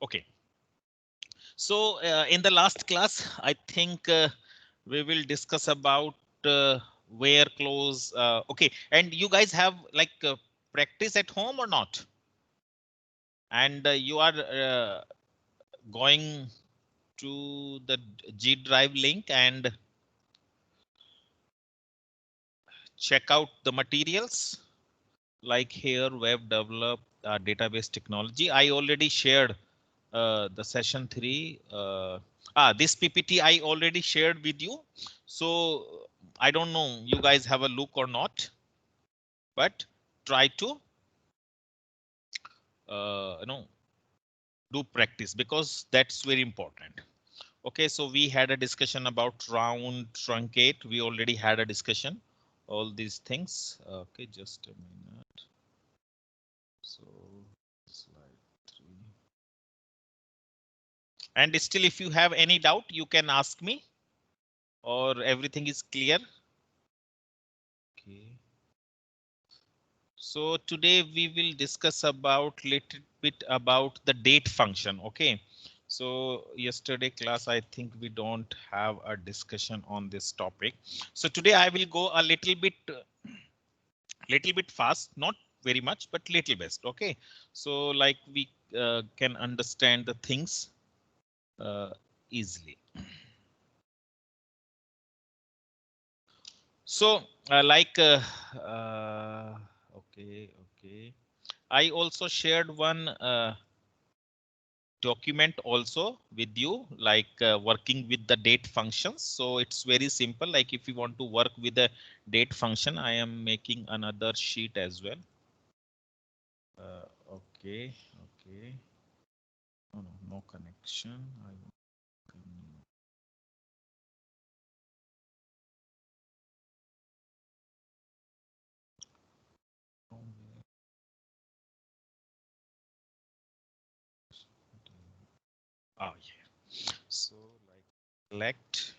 Okay. So in the last class, I think we will discuss about where clothes. Okay, and you guys have like practice at home or not? And you are going to the G Drive link and check out the materials like here web develop database technology. I already shared the session 3. This PPT I already shared with you. So I don't know you guys have a look or not, but try to do practice because that's very important. Okay, so we had a discussion about round truncate. We already had a discussion all these things. Okay, just a minute. So slide 3. And still, if you have any doubt, you can ask me or everything is clear. Okay. So today we will discuss about little bit about the date function. Okay. So yesterday class, I think we don't have a discussion on this topic. So today I will go a little bit fast, not very much, but little best. Okay. So like we can understand the things easily. So okay. I also shared one document also with you, like working with the date functions. So it's very simple. Like if you want to work with a date function, I am making another sheet as well. Okay. No connection. Oh yeah. So like select.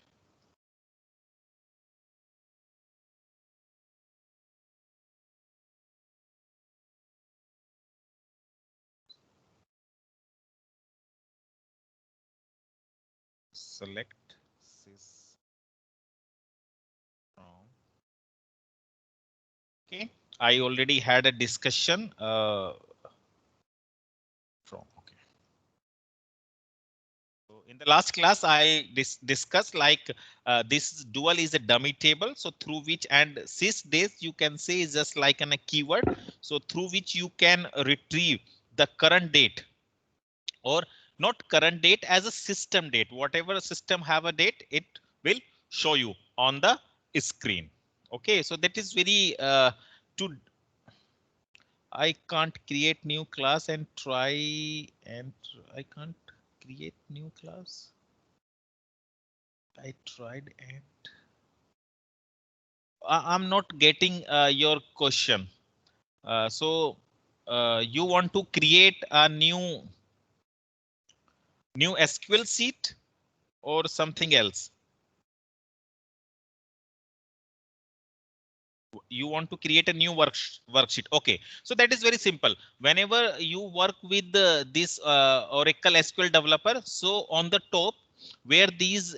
Select sys from. Okay. I already had a discussion from. Okay. So in the last class, I discussed like this dual is a dummy table. So through which and sys days you can say is just like a keyword. So through which you can retrieve the current date or not current date as a system date. Whatever system have a date, it will show you on the screen. Okay, so that is very to I can't create new class and try and I can't create new class. I tried and I'm not getting your question. So you want to create a new SQL sheet or something else? You want to create a new worksheet. Okay, so that is very simple. Whenever you work with this Oracle SQL developer, so on the top where these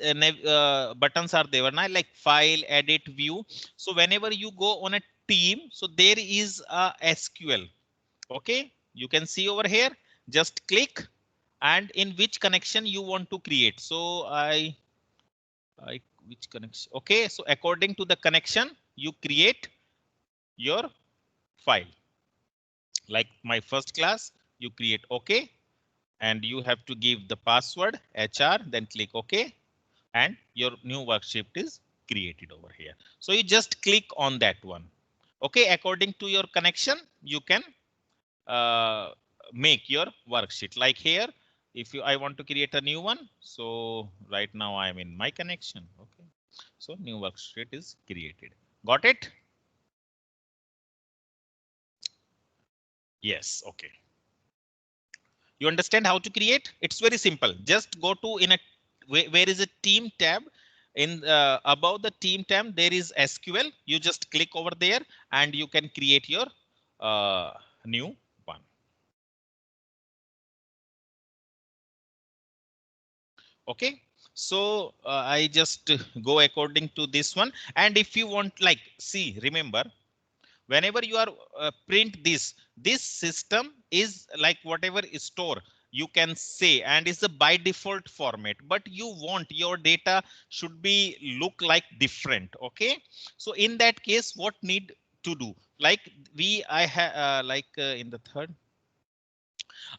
buttons are there now, like file, edit, view. So whenever you go on a team, so there is a SQL. Okay, you can see over here, just click and in which connection you want to create. So I which connection? Okay, so according to the connection you create your file. Like my first class, you create OK and you have to give the password HR, then click OK and your new worksheet is created over here. So you just click on that one. Okay, according to your connection, you can uh, make your worksheet. Like here, if I want to create a new one, so right now I am in my connection. Okay, so new worksheet is created. Got it? Yes. Okay. You understand how to create? It's very simple. Just go to in a where is a team tab. In above the team tab, there is SQL. You just click over there and you can create your new one. Okay. So I just go according to this one. And if you want, like, see, remember, whenever you are print this system is like whatever store you can say, and is a by default format, but you want your data should be look like different. Okay, so in that case, what need to do, like I have in the third,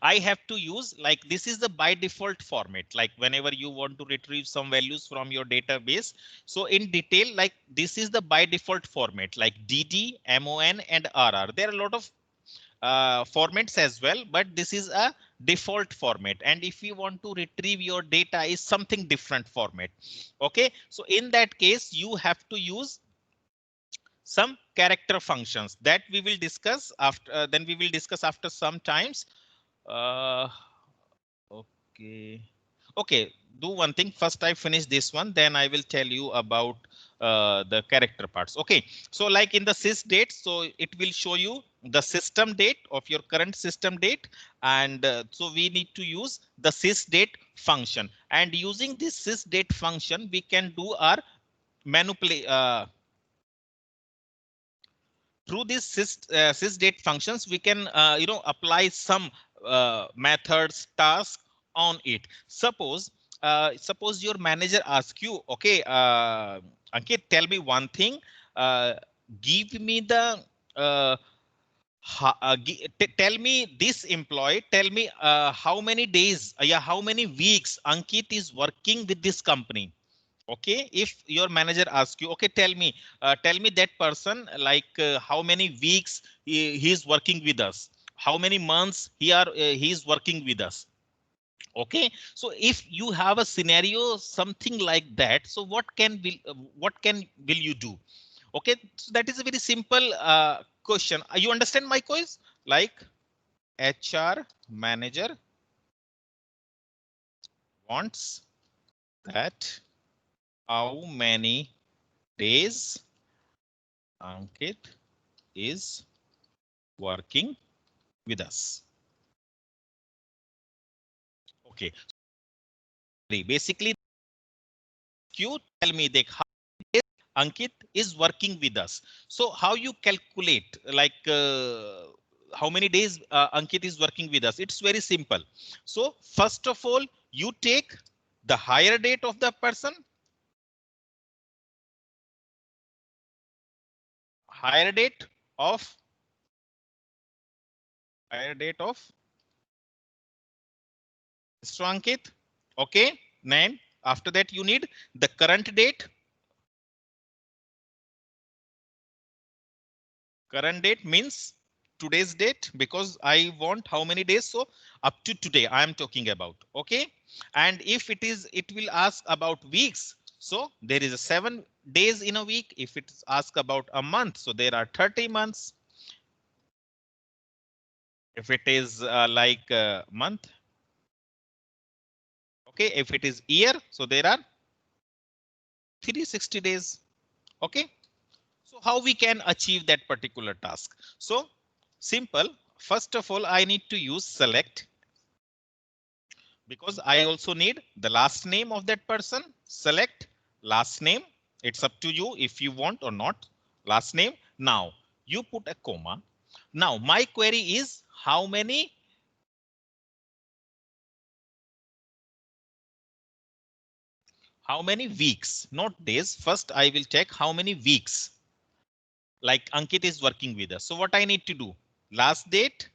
I have to use, like, this is the by default format, like whenever you want to retrieve some values from your database. So in detail, like this is the by default format, like DD, MON and RR. There are a lot of formats as well, but this is a default format. And if you want to retrieve your data is something different format. Okay, so in that case, you have to use some character functions that we will discuss after, then we will discuss after some times. Uh, Okay. Okay, do one thing. First, I finish this one, then I will tell you about the character parts. Okay, so like in the sys date, so it will show you the system date of your current system date. And so we need to use the sys date function. And using this sys date function, we can do our manipulate through these sysdate functions. We can apply some methods, tasks on it. Suppose your manager asks you, okay, Ankit, tell me one thing, uh, give me the uh, tell me this employee, tell me how many days, yeah, how many weeks Ankit is working with this company. Okay, if your manager asks you, okay, tell me that person, like how many weeks he is working with us, how many months he is working with us. Okay, so if you have a scenario something like that, so what can will you do? Okay, so that is a very simple question. You understand my quiz? Like, HR manager wants that how many days Ankit is working with us. Okay, basically, you tell me that how Ankit is working with us. So how you calculate, like how many days Ankit is working with us? It's very simple. So first of all, you take the hire date of the person, hire date of hire date of Mr. Ankit. Okay, then after that you need the current date. Current date means today's date, because I want how many days, so up to today I am talking about. Okay, and if it will ask about weeks, so there is a 7 days in a week. If it's asked about a month, so there are 30 months. If it is like a month, okay, if it is year, so there are 360 days. Okay, so how we can achieve that particular task? So simple. First of all, I need to use select, because I also need the last name of that person. Select last name. It's up to you if you want or not. Last name. Now you put a comma. Now my query is how many weeks, not days. First I will check how many weeks like Ankit is working with us. So what I need to do? Last date.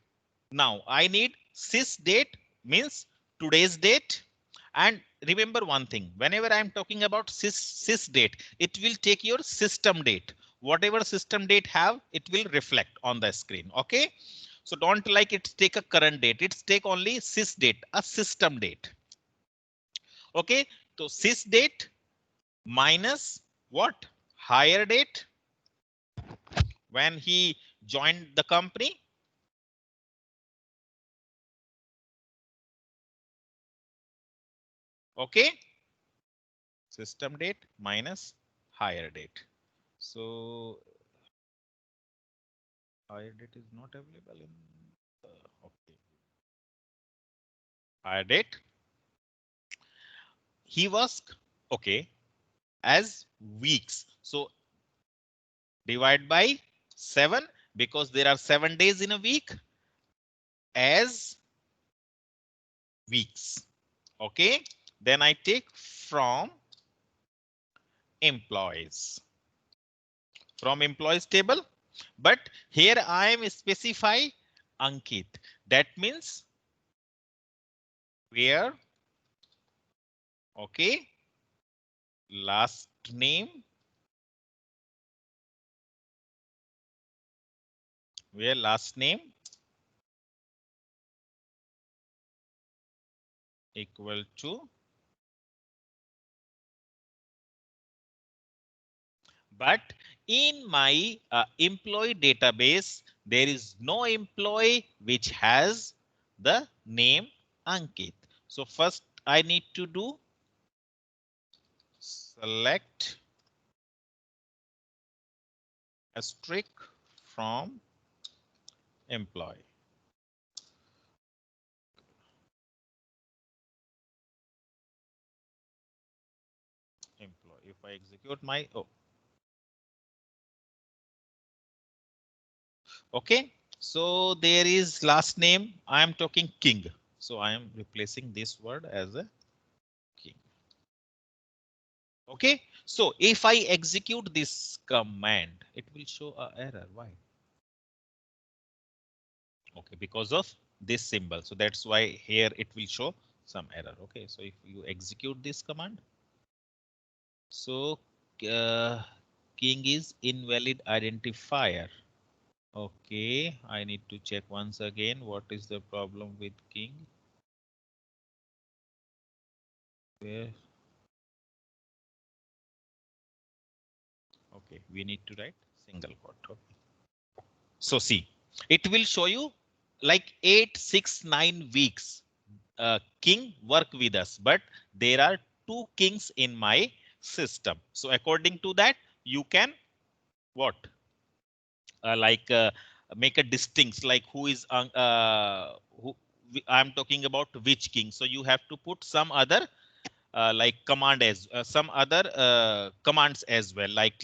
Now I need sys date, means today's date. And remember one thing, whenever I'm talking about sys date, it will take your system date. Whatever system date have, it will reflect on the screen. Okay. So don't like it take a current date. It's take only sys date, a system date. Okay. So sys date minus what? Hire date when he joined the company. Okay. System date minus hire date. So hire date is not available in okay. Hire date. he was okay as weeks. So divide by 7 because there are 7 days in a week as weeks. Okay, then I take from employees table, but here I am specify Ankit. That means where, okay, last name, where last name equal to, but in my employee database, there is no employee which has the name Ankit. So first I need to do select asterisk from employee. If I execute my, oh, okay. So there is last name. I am talking King. So I am replacing this word as a King. Okay. So if I execute this command, it will show a error. Why? Okay, because of this symbol. So that's why here it will show some error. Okay, so if you execute this command, so King is invalid identifier. Okay, I need to check once again what is the problem with King. Where? Okay, we need to write single quote. Okay. So see, it will show you like 8, 6, 9 weeks. King work with us, but there are 2 kings in my system. So according to that, you can what? Like make a distinct, like who is who I'm talking about which king. So you have to put some other like command as some other commands as well, like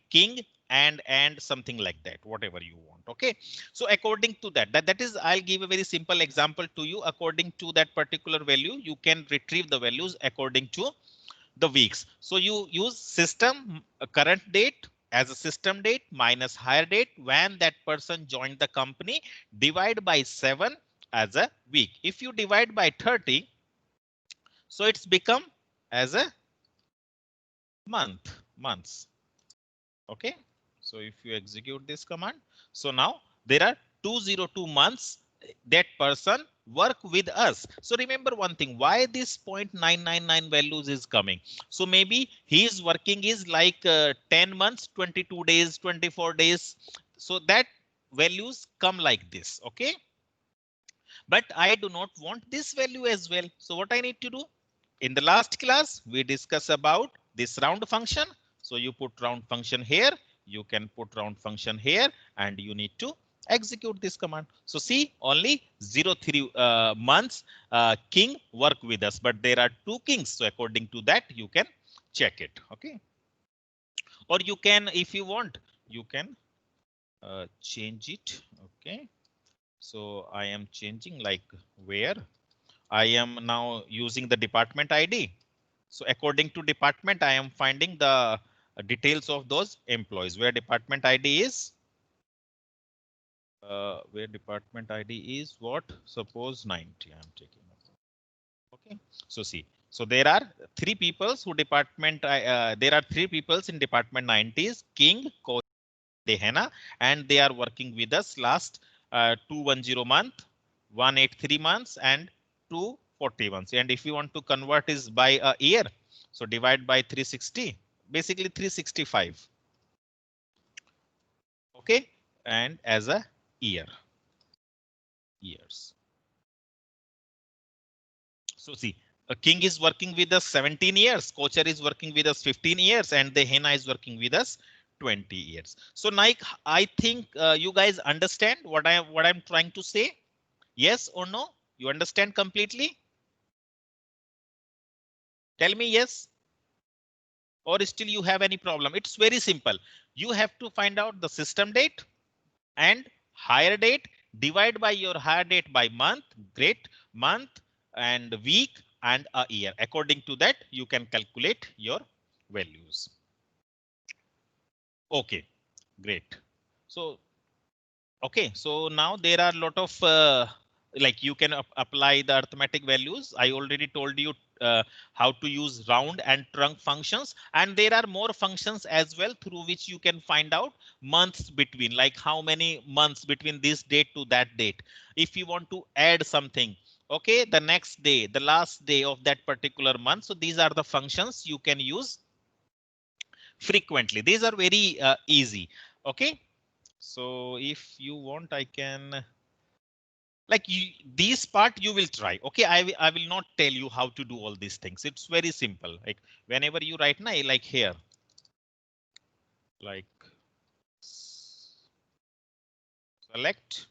king and something like that, whatever you want. Okay, so according to that is, I'll give a very simple example to you. According to that particular value, you can retrieve the values according to the weeks. So you use system current date as a system date minus hire date when that person joined the company, divide by 7 as a week. If you divide by 30, so it's become as a months. Okay, so if you execute this command, so now there are 202 months that person work with us. So remember one thing, why this 0.999 values is coming. So maybe he is working is like 10 months, 22 days, 24 days. So that values come like this. Okay, but I do not want this value as well. So what I need to do? In the last class, we discussed about this round function. So you put round function here, you can put round function here, and you need to execute this command. So see, only 03 months king work with us, but there are 2 kings. So according to that, you can check it. Okay, or you can, if you want, you can change it. Okay, so I am changing like where I am now using the department ID. So according to department, I am finding the details of those employees where department ID is. Where department ID is what? Suppose 90. I'm taking. Okay. So see. So there are 3 peoples who department. There are 3 peoples in department 90s. King, Coach, Dehana, and they are working with us last 210 month, 183 months, and 240 months. And if you want to convert is by a year, so divide by 360, basically 365. Okay, and as a years. So see, a King is working with us 17 years, Kocher is working with us 15 years, and the Hena is working with us 20 years. So Nike, I think you guys understand what I'm trying to say. Yes or no? You understand completely? Tell me yes, or still you have any problem? It's very simple. You have to find out the system date and hire date, divide by your hire date by month, great, month and week and a year. According to that, you can calculate your values. Okay, great. So, okay, so now there are a lot of like you can apply the arithmetic values. I already told you how to use round and trunc functions, and there are more functions as well through which you can find out months between, like how many months between this date to that date. If you want to add something, okay, the next day, the last day of that particular month. So these are the functions you can use frequently. These are very easy. Okay. So if you want, I can like you, this part you will try. Okay, I will not tell you how to do all these things. It's very simple. Like whenever you write now, like here, like select.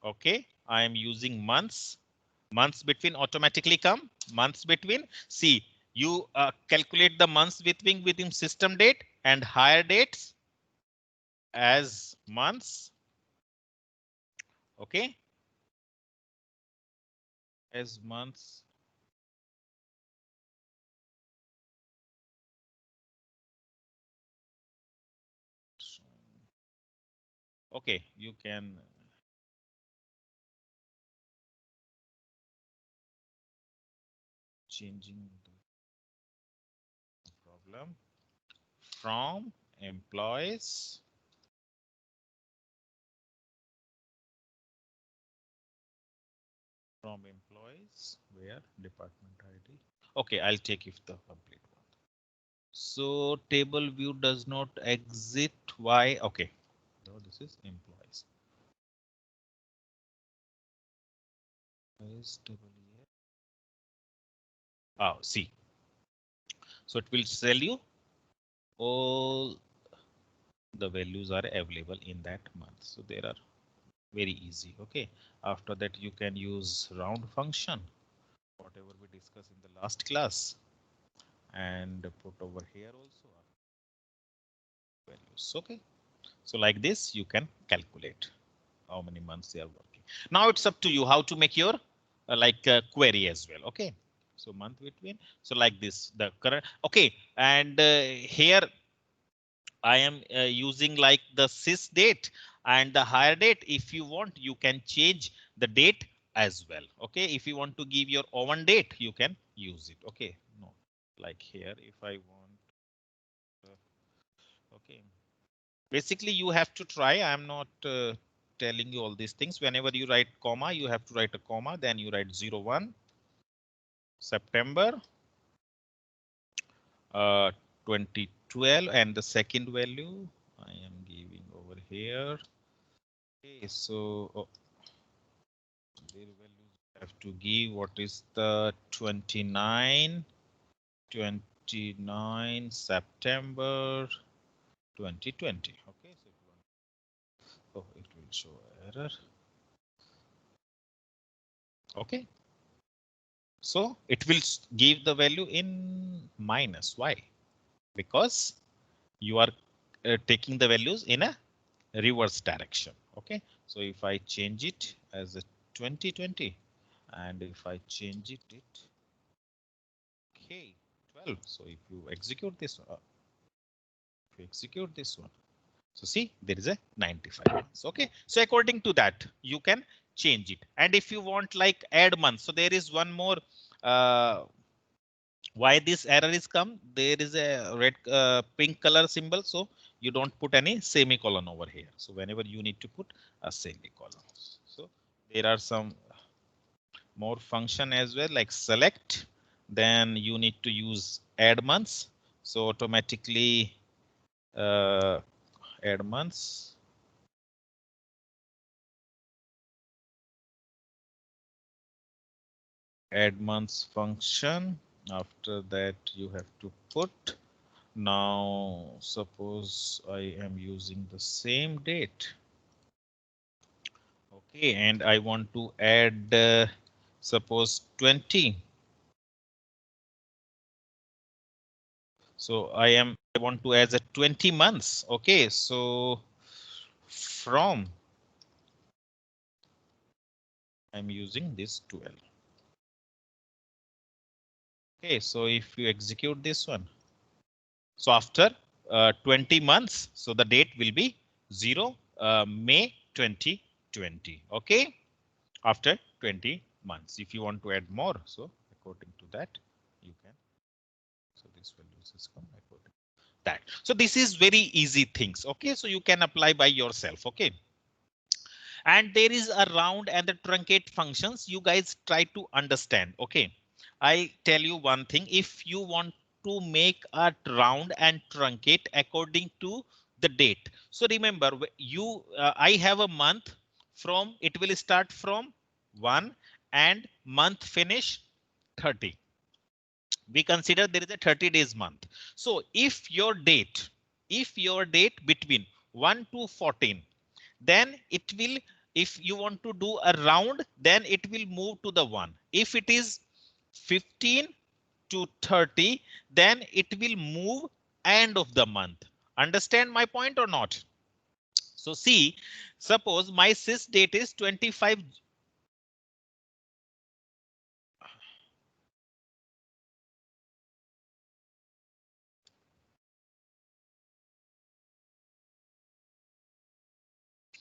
Okay, I am using months. Months between automatically come. Months between. See, you calculate the months between within system date and hire dates as months. Okay, as months. Okay, you can changing the problem from employees where department ID. Okay, I'll take if the complete one. So table view does not exit. Why? Okay. So this is employees. Oh, see. So it will tell you all the values are available in that month. So there are very easy. Okay. After that, you can use round function, whatever we discussed in the last class, and put over here also values. Okay. So like this, you can calculate how many months they are working. Now it's up to you how to make your query as well. Okay. So month between. So like this, the current. Okay. And here I am using like the sys date and the hire date. If you want, you can change the date as well. Okay. If you want to give your own date, you can use it. Okay. No, like here, if I want. Okay. Basically, you have to try. I'm not telling you all these things. Whenever you write comma, you have to write a comma. Then you write 01 September 2012, and the second value I am giving over here. Okay, so their values have to give what is the 29 September 2020. Okay, so it will show error. Okay. So it will give the value in minus. Why? Because you are taking the values in a reverse direction. Okay. So if I change it as a 2020 and if I change it okay 12. So if you execute this one, so see there is a 95. Okay. So according to that, you can change it. And if you want like add month, so there is one more why this error is come. There is a red pink color symbol, so you don't put any semicolon over here. So whenever you need to put a semicolon, so there are some more function as well, like select, then you need to use add months. So automatically add months, add months function. After that you have to put. Now suppose I am using the same date. Okay, and I want to add suppose 20. So I want to add a 20 months. Okay, so from I'm using this 12. Okay, so if you execute this one, so after 20 months, so the date will be 0 May 2020. Okay, after 20 months. If you want to add more, so according to that, you can. So this values is come according to that. So this is very easy things. Okay, so you can apply by yourself. Okay. And there is a round and the truncate functions. You guys try to understand. Okay. I tell you one thing. If you want to make a round and truncate according to the date. So remember I have a month from it will start from 1 and month finish 30. We consider there is a 30 days month. So if your date between 1 to 14, then it will, if you want to do a round, then it will move to the 1. If it is 15 to 30, then it will move end of the month. Understand my point or not? So see, suppose my sys date is 25.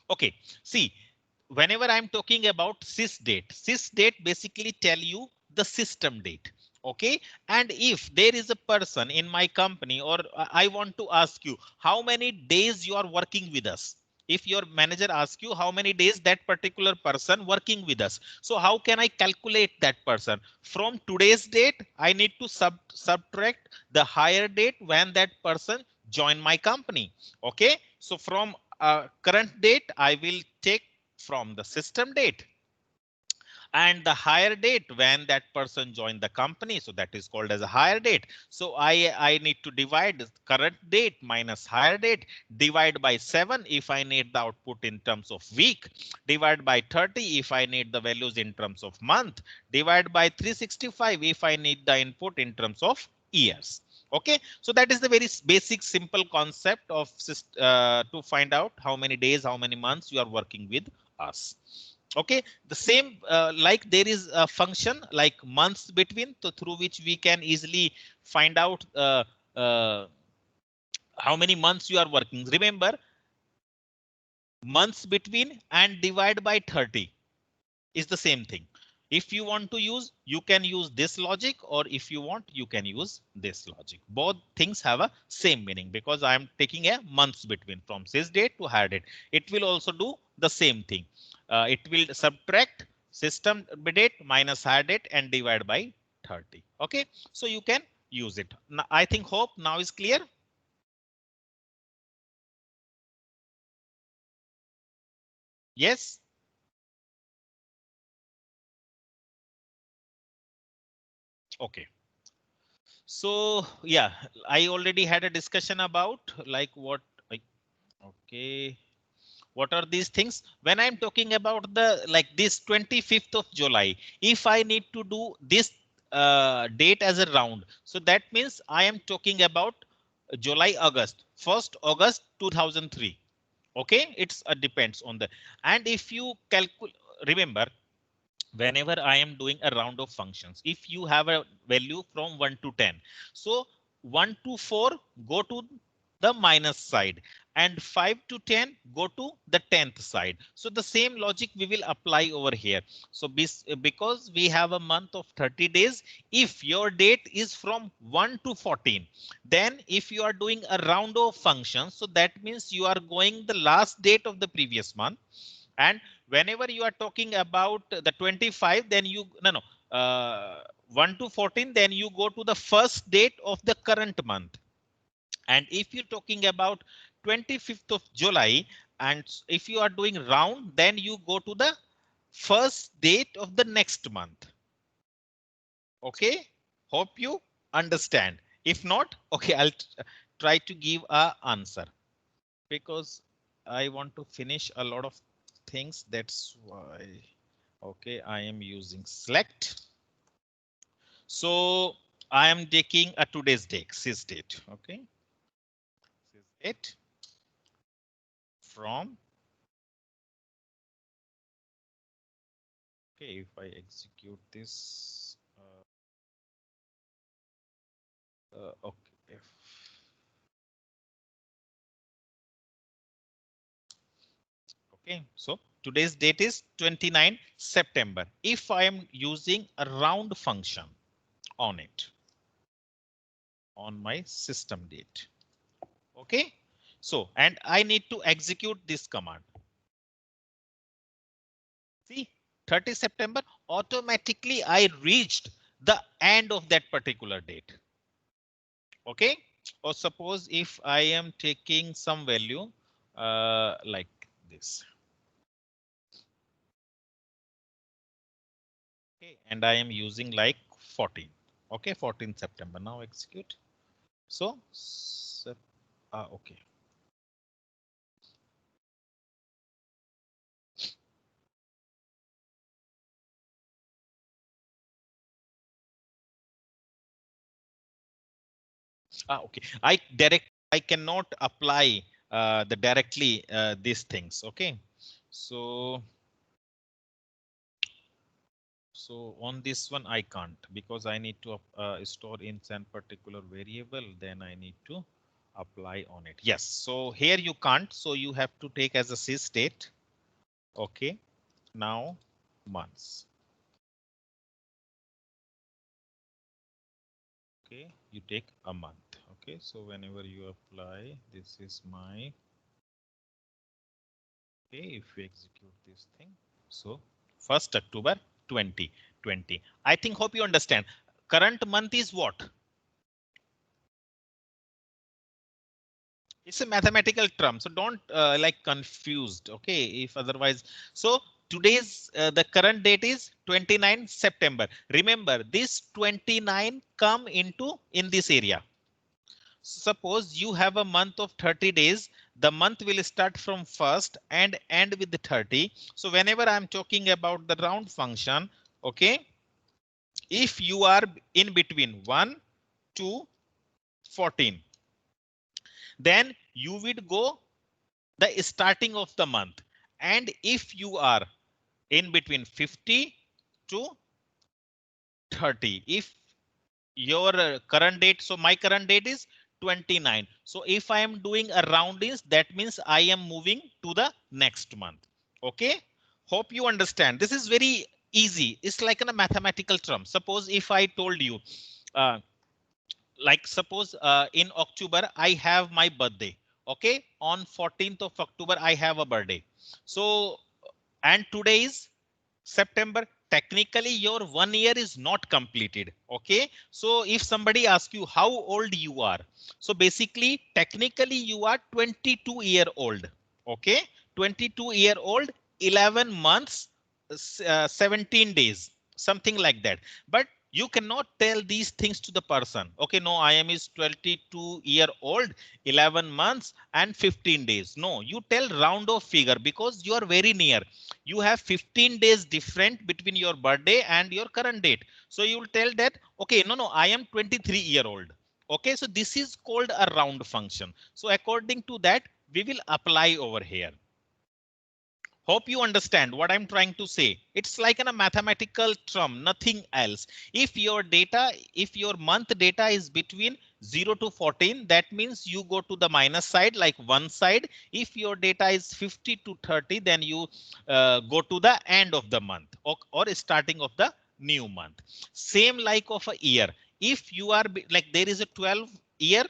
Okay, see, whenever I'm talking about sys date basically tell you the system date. Okay, and if there is a person in my company, or I want to ask you how many days you are working with us. If your manager asks you how many days that particular person working with us, so how can I calculate that person? From today's date, I need to subtract the higher date when that person joined my company. Okay, so from current date, I will take from the system date and the higher date when that person joined the company. So that is called as a higher date. So I need to divide current date minus higher date, divide by 7 if I need the output in terms of week, divide by 30 if I need the values in terms of month, divide by 365 if I need the input in terms of years. Okay, so that is the very basic simple concept of to find out how many days, how many months you are working with us. Okay, the same like there is a function like months between, so through which we can easily find out uh, how many months you are working. Remember, months between and divide by 30 is the same thing. If you want to use, you can use this logic, or if you want, you can use this logic. Both things have a same meaning because I am taking a months between from sys date to hire date. It will also do the same thing. It will subtract system date minus hire date and divide by 30. Okay, so you can use it. Now, I think hope now is clear. Yes. Okay. So yeah, I already had a discussion about like what. Okay, what are these things? When I'm talking about the like this 25th of July, if I need to do this date as a round, so that means I am talking about July, August, 1st August 2003. Okay, it's depends on the, and if you calculate, remember, whenever I am doing a round of functions, if you have a value from 1 to 10, so 1 to 4 go to the minus side and 5 to 10 go to the 10th side. So the same logic we will apply over here. So because we have a month of 30 days, if your date is from 1 to 14, then if you are doing a round of functions, so that means you are going the last date of the previous month. And whenever you are talking about the 25, then you uh, 1 to 14, then you go to the first date of the current month. And if you're talking about 25th of July, and if you are doing round, then you go to the first date of the next month. Okay, hope you understand. If not, okay, I'll try to give a answer because I want to finish a lot of things. That's why. Okay, I am using select. So I am taking a today's date, sys date. Okay. Sys date from. Okay, if I execute this. Okay. Okay, so today's date is 29 September. If I am using a round function on it, on my system date. Okay, so and I need to execute this command. See, 30 September, automatically I reached the end of that particular date. Okay, or suppose if I am taking some value like this. Okay, and I am using like 14. Okay, 14 September. Now execute. So, okay. Okay. I cannot apply the directly these things. Okay. So on this one I can't because I need to store in some particular variable. Then I need to apply on it. Yes. So here you can't. So you have to take as a sys date. Okay. Now months. Okay, you take a month. Okay, so whenever you apply, this is my. Okay, if we execute this thing, so 1st October 2020. I think hope you understand. Current month is what? It's a mathematical term, so don't like confused. Okay, if otherwise, so today's the current date is 29 September. Remember, this 29 come into in this area. Suppose you have a month of 30 days, the month will start from 1st and end with the 30. So whenever I'm talking about the round function, okay, if you are in between 1 to 14, then you would go the starting of the month. And if you are in between 50 to 30, if your current date, so my current date is 29. So if I am doing a roundings, that means I am moving to the next month. Okay, hope you understand. This is very easy. It's like in a mathematical term. Suppose if I told you uh, like suppose in October I have my birthday. Okay, on 14th of October I have a birthday. So and today is September. Technically your 1 year is not completed. Okay, so if somebody asks you how old you are, so basically technically you are 22-year old. Okay, 22-year old, 11 months, 17 days, something like that. But you cannot tell these things to the person. Okay, no, I am is 22-year old, 11 months and 15 days. No, you tell round of figure because you are very near. You have 15 days different between your birthday and your current date. So you will tell that, okay, no, I am 23-year old. Okay, so this is called a round function. So according to that, we will apply over here. Hope you understand what I'm trying to say. It's like in a mathematical term, nothing else. If your data, if your month data is between 0 to 14, that means you go to the minus side, like one side. If your data is 50 to 30, then you go to the end of the month or starting of the new month. Same like of a year. If you are like there is a 12 year,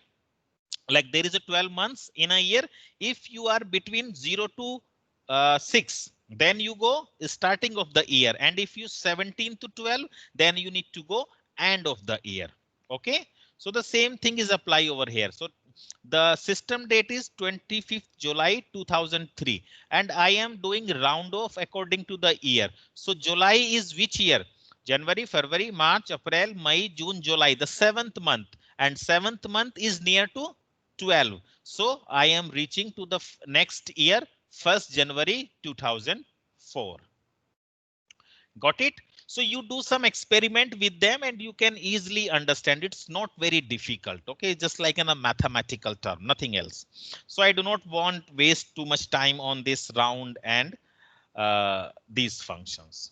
like there is a 12 months in a year. If you are between 0 to 6, then you go starting of the year. And if you 17 to 12, then you need to go end of the year. Okay, so the same thing is apply over here. So the system date is 25th July 2003 and I am doing round off according to the year. So July is which year? January, February, March, April, May, June, July, the 7th month, and 7th month is near to 12. So I am reaching to the next year, 1st January 2004. Got it? So you do some experiment with them and you can easily understand. It's not very difficult. Okay, just like in a mathematical term, nothing else. So I do not want waste too much time on this round and these functions.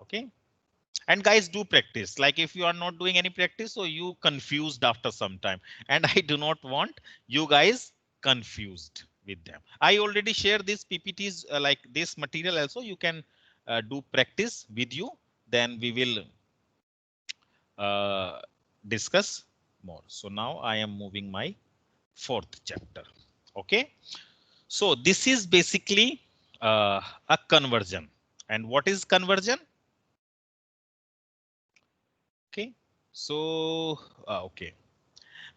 Okay. And guys, do practice. Like if you are not doing any practice, so you confused after some time. And I do not want you guys confused with them. I already share these PPTs like this material also. You can do practice with you. Then we will uh, discuss more. So now I am moving my fourth chapter. Okay. So this is basically a conversion. And what is conversion? Okay. So, okay.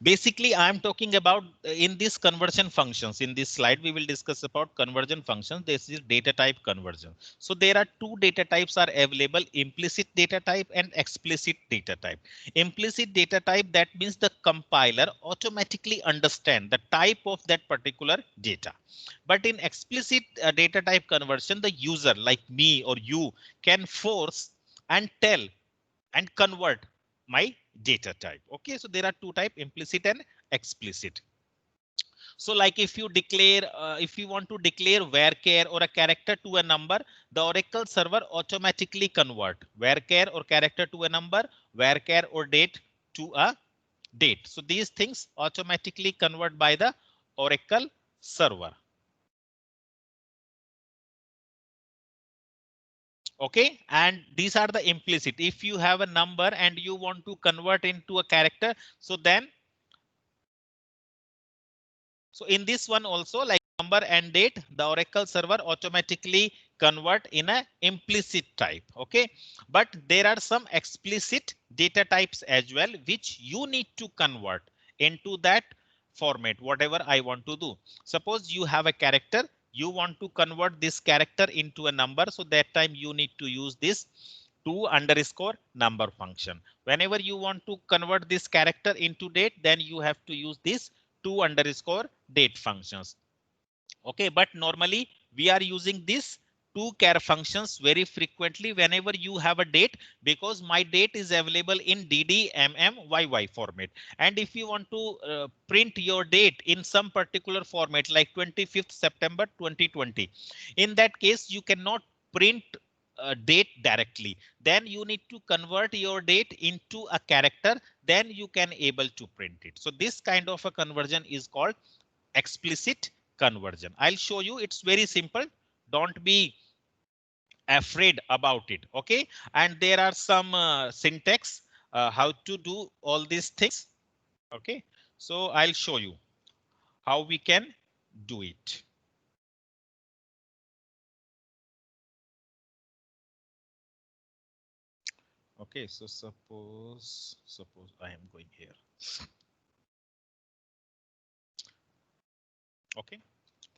Basically, I'm talking about in this conversion functions. In this slide, we will discuss about conversion functions. This is data type conversion. So there are two data types are available: implicit data type and explicit data type. Implicit data type, that means the compiler automatically understand the type of that particular data. But in explicit data type conversion, the user like me or you can force and tell and convert my data type. Okay, so there are two types, implicit and explicit. So like if you declare, if you want to declare varchar or a character to a number, the Oracle server automatically convert varchar or character to a number, varchar or date to a date. So these things automatically convert by the Oracle server. Okay, and these are the implicit. If you have a number and you want to convert into a character, so then so in this one also, like number and date, the Oracle server automatically convert in a implicit type. Okay, but there are some explicit data types as well, which you need to convert into that format, whatever I want to do. Suppose you have a character, you want to convert this character into a number. So that time you need to use this to underscore number function. Whenever you want to convert this character into date, then you have to use this to underscore date functions. Okay, but normally we are using this two char functions very frequently whenever you have a date, because my date is available in dd mm yy format. And if you want to print your date in some particular format like 25th September 2020, in that case you cannot print date directly. Then you need to convert your date into a character, then you can able to print it. So this kind of a conversion is called explicit conversion. I'll show you. It's very simple. Don't be afraid about it. Okay. And there are some syntax how to do all these things. Okay. So I'll show you how we can do it. Okay. So suppose I am going here. Okay.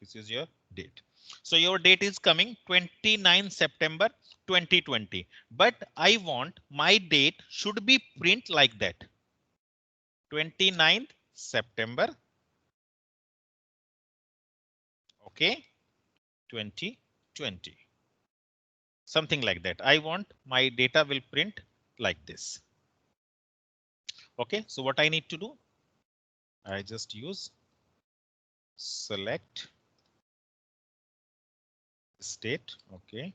This is your date. So your date is coming 29 September 2020. But I want my date should be print like that. 29th September. Okay. 2020. Something like that. I want my data will print like this. Okay. So what I need to do? I just use select state. Okay.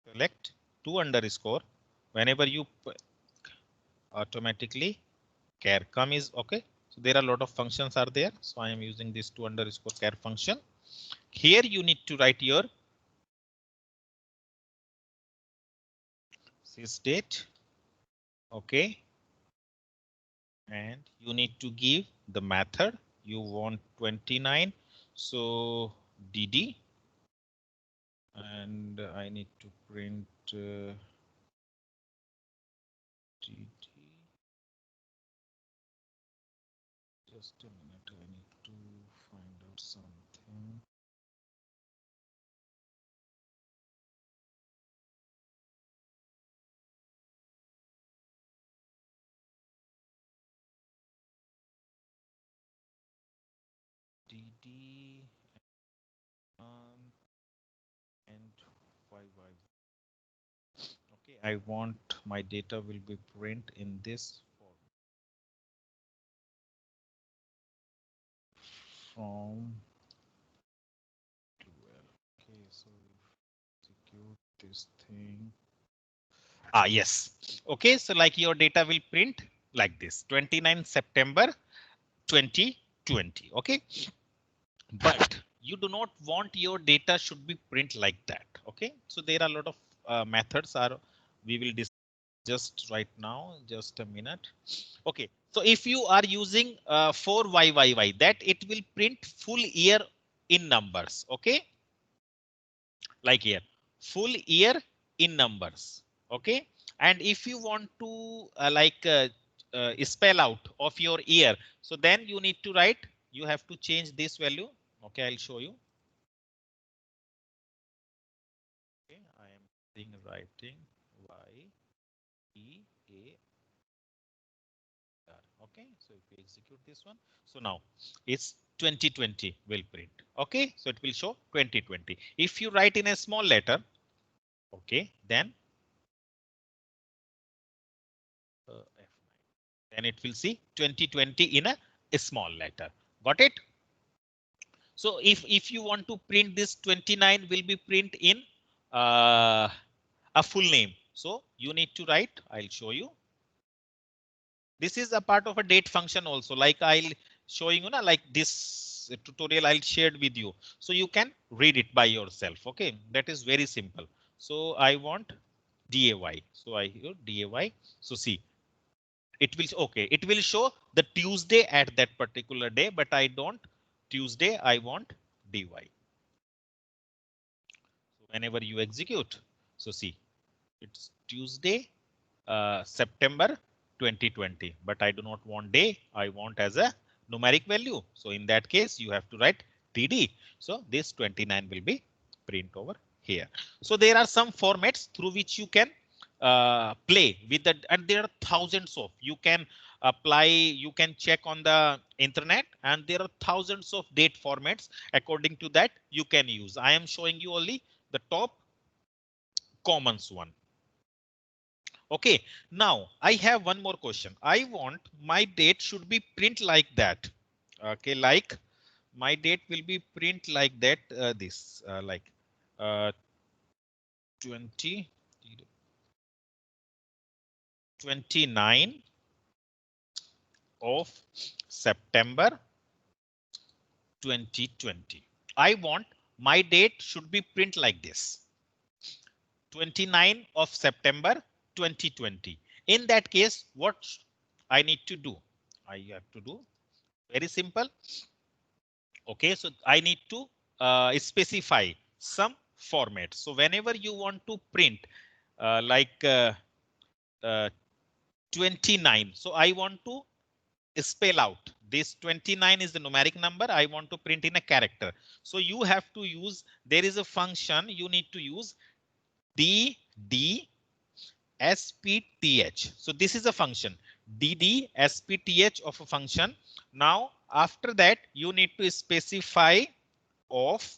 Select to underscore. Whenever you automatically char come is okay. So there are a lot of functions are there. So I am using this to underscore char function. Here you need to write your sysdate. Okay. And you need to give the method you want 29. So dd, and I need to print dd. Just a minute, I need to find out something. dd and yy. I want my data will be print in this form from 12. Okay, so execute this thing. Ah, yes. Okay, so like your data will print like this 29 September 2020. Okay, but you do not want your data should be print like that. Okay, so there are a lot of methods are we will discuss just right now. Just a minute. Okay, so if you are using 4YYY, that it will print full year in numbers. Okay, like here, full year in numbers. Okay, and if you want to spell out of your year, so then you need to write, you have to change this value. Okay, I'll show you. Okay, I am writing YEAR. Okay, so if we execute this one, so now it's 2020 will print. Okay, so it will show 2020. If you write in a small letter, okay, then F9. Then it will see 2020 in a small letter. Got it? So if you want to print this 29 will be print in a full name. So you need to write. I'll show you. This is a part of a date function also. Like I'll showing you na, like this tutorial I'll shared with you. So you can read it by yourself. Okay, that is very simple. So I want DAY. So I here DAY. So see, it will okay, it will show the Tuesday at that particular day, but I don't Tuesday, I want dy. So whenever you execute, so see, it's Tuesday, September 2020, but I do not want day, I want as a numeric value. So in that case you have to write td. So this 29 will be print over here. So there are some formats through which you can play with that, and there are thousands of, you can apply, you can check on the internet, and there are thousands of date formats. According to that you can use. I am showing you only the top commons one. Okay, now I have one more question. I want my date should be print like that. Okay, like my date will be print like that. This like uh, 20 29 of September 2020. I want my date should be print like this. 29 of September 2020. In that case, what I need to do? I have to do very simple. Okay, so I need to specify some format. So whenever you want to print like uh, 29, so I want to spell out this 29 is the numeric number. I want to print in a character. So you have to use, there is a function you need to use DD SPTH. So this is a function DD SPTH of a function. Now after that you need to specify of,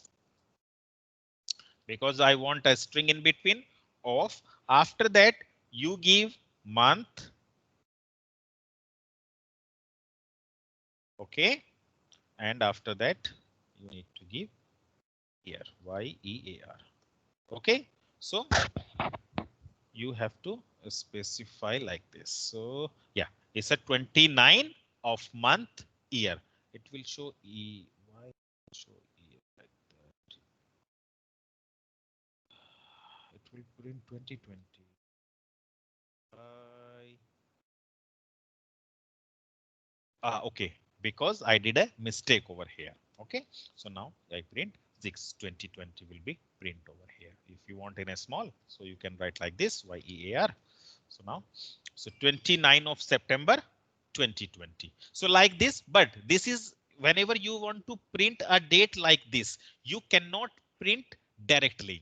because I want a string in between of. After that you give month. Okay, and after that you need to give year, YEAR. Okay, so you have to specify like this. So yeah, it's a 29 of month year. It will show EY, show year like that. It will print 2020. Okay, because I did a mistake over here. Okay, so now I print 6/2020 will be print over here. If you want in a small, so you can write like this YEAR. So now, so 29 of September 2020. So like this, but this is whenever you want to print a date like this, you cannot print directly.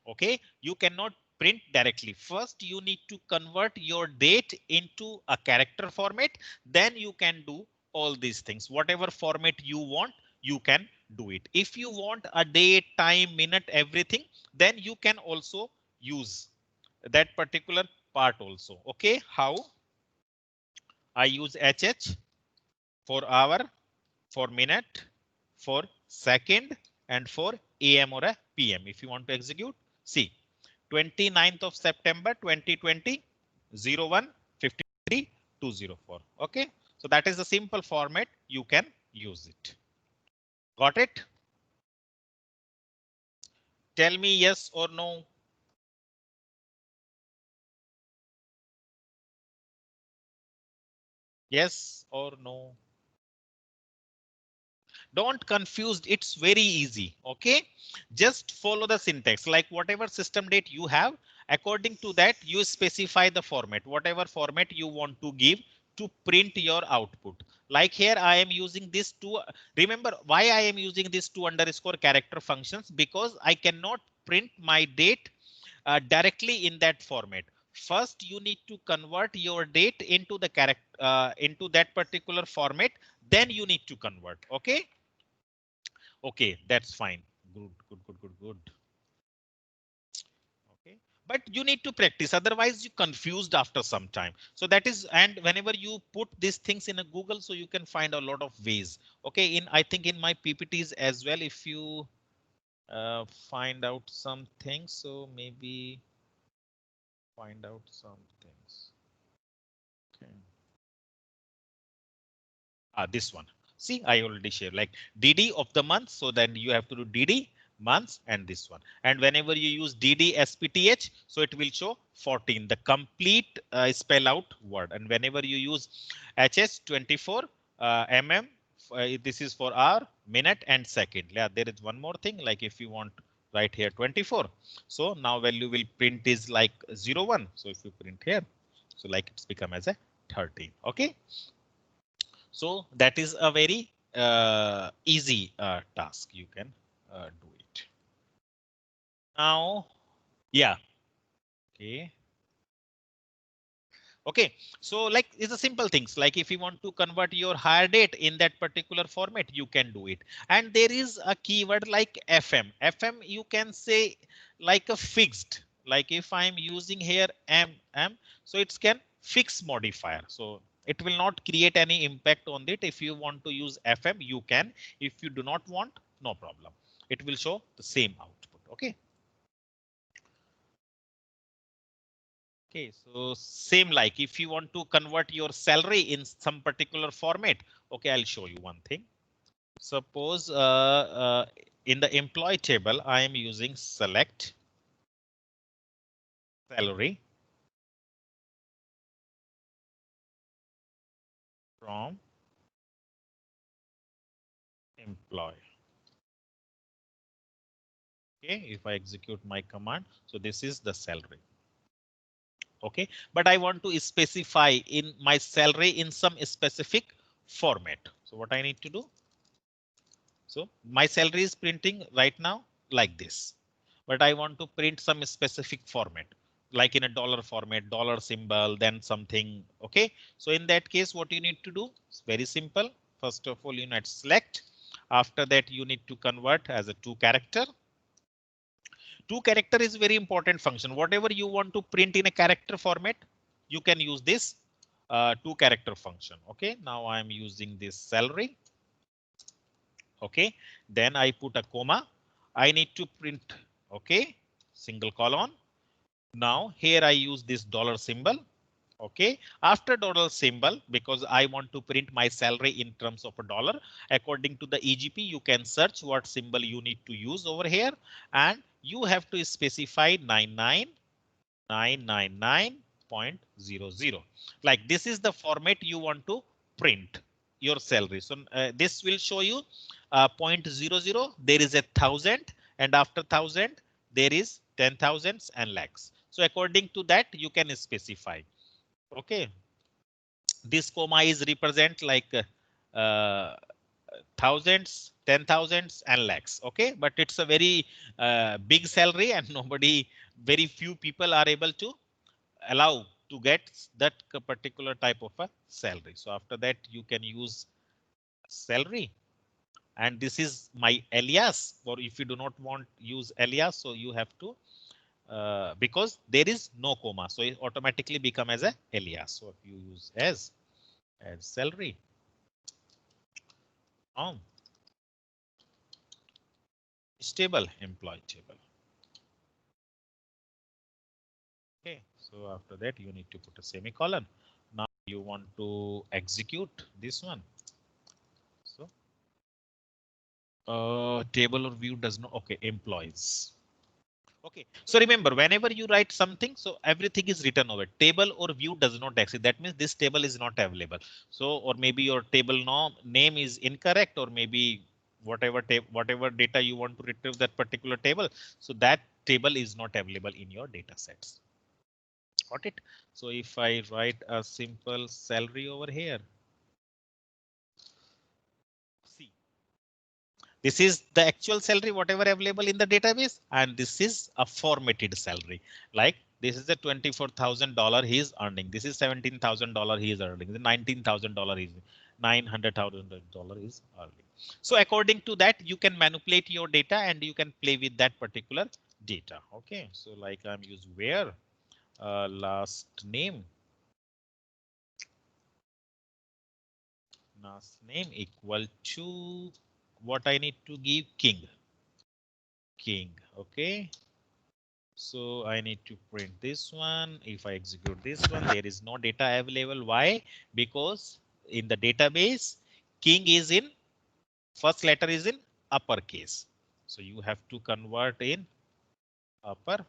Okay, you cannot print directly. First you need to convert your date into a character format, then you can do all these things. Whatever format you want, you can do it. If you want a date, time, minute, everything, then you can also use that particular part also. Okay, how I use HH for hour, for minute, for second, and for AM or a PM. If you want to execute, see 29th of September 2020, 01 53 204. Okay, so that is the simple format. You can use it. Got it? Tell me yes or no. Yes or no. Don't confuse, it's very easy. Okay, just follow the syntax, like whatever system date you have, according to that you specify the format, whatever format you want to give to print your output. Like here I am using this two. Remember why I am using this two underscore character functions, because I cannot print my date directly in that format. First you need to convert your date into the character into that particular format, then you need to convert. Okay, okay, that's fine. Good, good, good, good, good. Okay, but you need to practice, otherwise you confused after some time. So that is, and whenever you put these things in a Google, so you can find a lot of ways. Okay, in I think in my PPTs as well, if you find out some things, so maybe find out some things. Okay. This one. See, I already shared like DD of the month. So then you have to do DD months and this one. And whenever you use DD SPTH, so it will show 14, the complete spell out word. And whenever you use HS 24 mm, this is for hour, minute and second. Yeah, there is one more thing, like if you want right here 24. So now value will print is like 01. So if you print here, so like it's become as a 13. Okay. So that is a very easy task. You can do it. Now, yeah. Okay. Okay. So like it's a simple things, like if you want to convert your hire date in that particular format, you can do it. And there is a keyword like FM. FM you can say like a fixed, like if I'm using here M, so it can fix modifier. So it will not create any impact on it. If you want to use FM, you can. If you do not want, no problem. It will show the same output. Okay. Okay, so same like if you want to convert your salary in some particular format. Okay, I'll show you one thing. Suppose in the employee table, I am using select salary from employee. Okay, if I execute my command, so this is the salary. Okay, but I want to specify in my salary in some specific format. So what I need to do? So my salary is printing right now like this, but I want to print some specific format, like in a dollar format, dollar symbol, then something. Okay, so in that case, what you need to do is very simple. First of all, you need to select. After that, you need to convert as a two character. Two character is very important function. Whatever you want to print in a character format, you can use this two character function. Okay, now I am using this salary. Okay, then I put a comma. I need to print. Okay, single colon. Now here I use this dollar symbol. Okay, after dollar symbol, because I want to print my salary in terms of a dollar, according to the EGP, you can search what symbol you need to use over here, and you have to specify 99999.00. Like this is the format you want to print your salary. So this will show you 0.00. There is 1,000, and after 1,000 there is 10,000s and lakhs. So according to that you can specify. Okay, this comma is represent like thousands, 10,000s and lakhs. Okay, but it's a very big salary and nobody, very few people are able to allow to get that particular type of a salary. So after that you can use salary, and this is my alias, or if you do not want use alias, so you have to because there is no comma, so it automatically become as a alias. So if you use as salary on table, employee table. Okay, so after that you need to put a semicolon. Now you want to execute this one. So table or view does not. Okay, employees. Okay, so remember, whenever you write something, so everything is written over. Table or view does not exist. That means this table is not available. So, or maybe your table name is incorrect, or maybe whatever data you want to retrieve that particular table. So that table is not available in your data sets. Got it? So if I write a simple salary over here, see, this is the actual salary, whatever available in the database, and this is a formatted salary. Like this is the $24,000 he is earning. This is $17,000 he is earning. The $19,000 is $900,000 is earning. So according to that, you can manipulate your data and you can play with that particular data. Okay, so like I'm using where last name equal to what I need to give King. Okay. So I need to print this one. If I execute this one, there is no data available. Why? Because in the database, King is in first letter is in uppercase. So you have to convert in upper.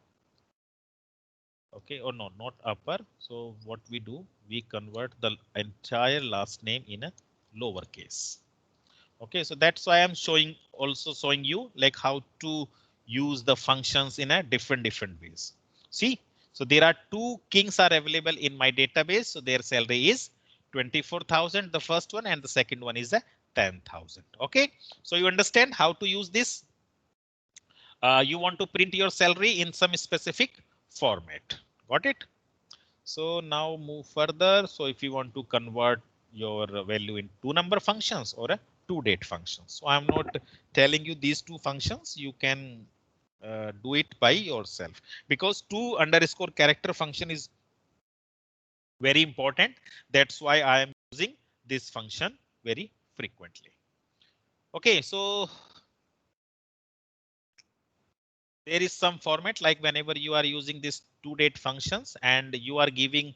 Okay, or no, not upper. So what we do, we convert the entire last name in a lowercase. Okay, so that's why I'm also showing you like how to use the functions in a different ways. See, so there are two Kings are available in my database. So their salary is 24,000, the first one, and the second one is a 10,000. Okay, so you understand how to use this. You want to print your salary in some specific format. Got it? So now move further. So if you want to convert your value in two number functions or a two date functions. So I'm not telling you these two functions. You can do it by yourself because two underscore character function is very important. That's why I am using this function very frequently. Okay, so there is some format like whenever you are using this two date functions and you are giving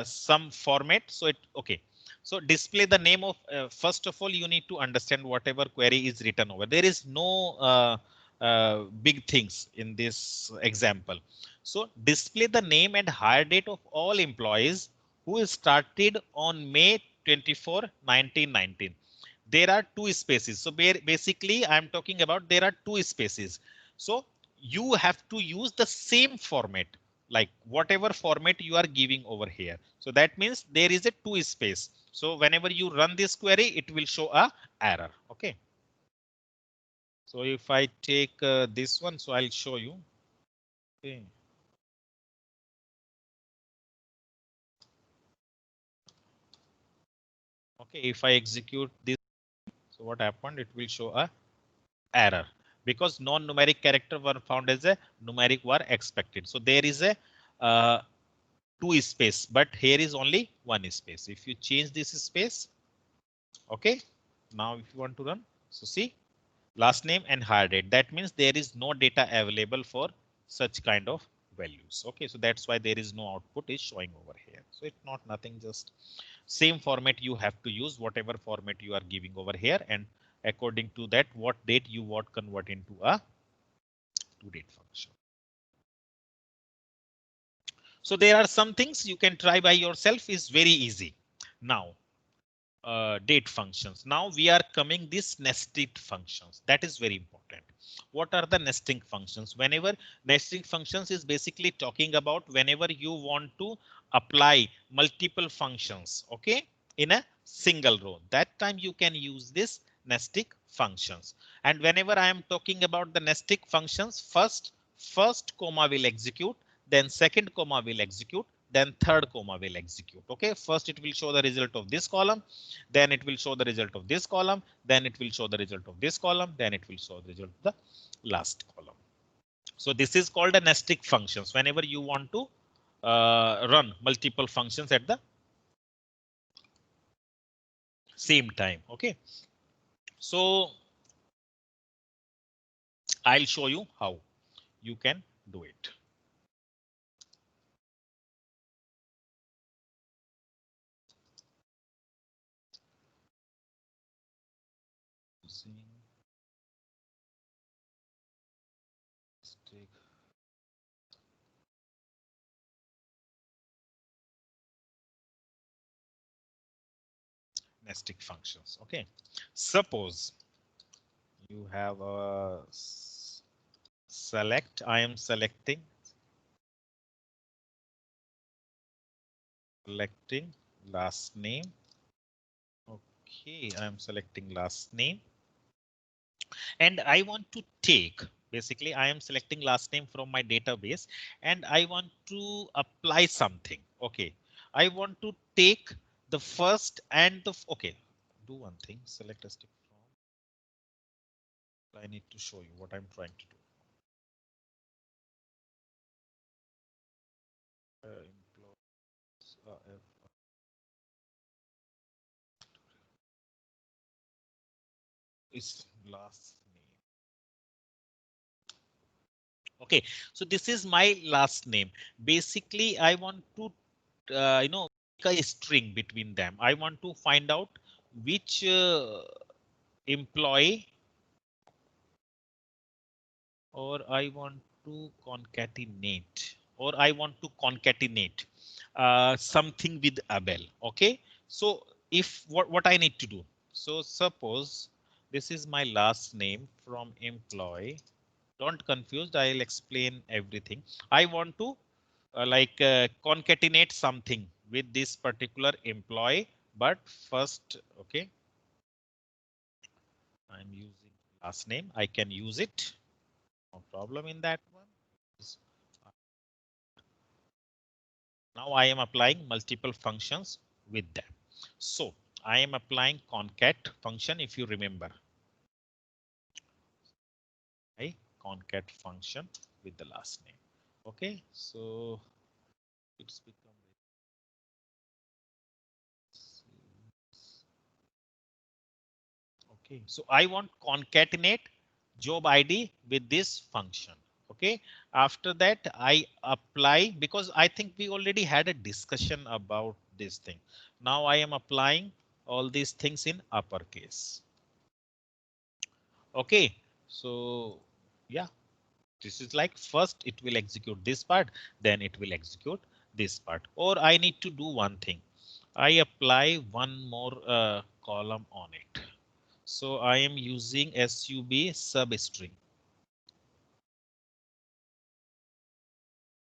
some format. So it okay. So display the name of first of all, you need to understand whatever query is written over. There is no big things in this example. So display the name and hire date of all employees who started on May 24, 1919. There are two spaces. So basically, I'm talking about there are two spaces. So you have to use the same format, like whatever format you are giving over here. So that means there is a two space. So whenever you run this query, it will show a error. Okay. So if I take this one, so I'll show you. Okay. Okay, if I execute this, so what happened? It will show a error because non-numeric character were found as a numeric were expected. So there is a two space, but here is only one space. If you change this space, okay, now if you want to run, so see last name and hire date. That means there is no data available for such kind of values. Okay, so that's why there is no output is showing over here. So it's not nothing, just same format you have to use, whatever format you are giving over here, and according to that, what date you want convert into a to date function. So there are some things you can try by yourself, is very easy. Now date functions. Now we are coming this nested functions. That is very important. What are the nesting functions? Whenever nesting functions is basically talking about whenever you want to apply multiple functions, okay, in a single row, that time you can use this nesting functions. And whenever I am talking about the nesting functions, first comma will execute, then second comma will execute, then third comma will execute. Okay, first it will show the result of this column, then it will show the result of this column, then it will show the result of this column, then it will show the result of the last column. So this is called a nested functions. Whenever you want to run multiple functions at the same time. Okay. So I'll show you how you can do it. Nested functions. Okay. Suppose you have a select. I am selecting last name. Okay, I am selecting last name. And I want to take, basically I am selecting last name from my database and I want to apply something. Okay, I want to take the first and the, okay, do one thing, select a stick from. I need to show you what I'm trying to do. Is last name. Okay, so this is my last name. Basically, I want to, make a string between them. I want to find out which employee, or I want to concatenate, something with Abel. Okay, so if what I need to do. So suppose this is my last name from employee. Don't confused. I'll explain everything. I want to concatenate something with this particular employee, but first, okay, I'm using last name. I can use it. No problem in that one. Now I am applying multiple functions with them. So I am applying concat function. If you remember, I concat function with the last name. Okay, so it's become. Okay, so I want concatenate job ID with this function. Okay, after that I apply, because I think we already had a discussion about this thing. Now I am applying all these things in uppercase. Okay, so yeah, this is like first it will execute this part, then it will execute this part. Or I need to do one thing. I apply one more column on it. So I am using sub substring.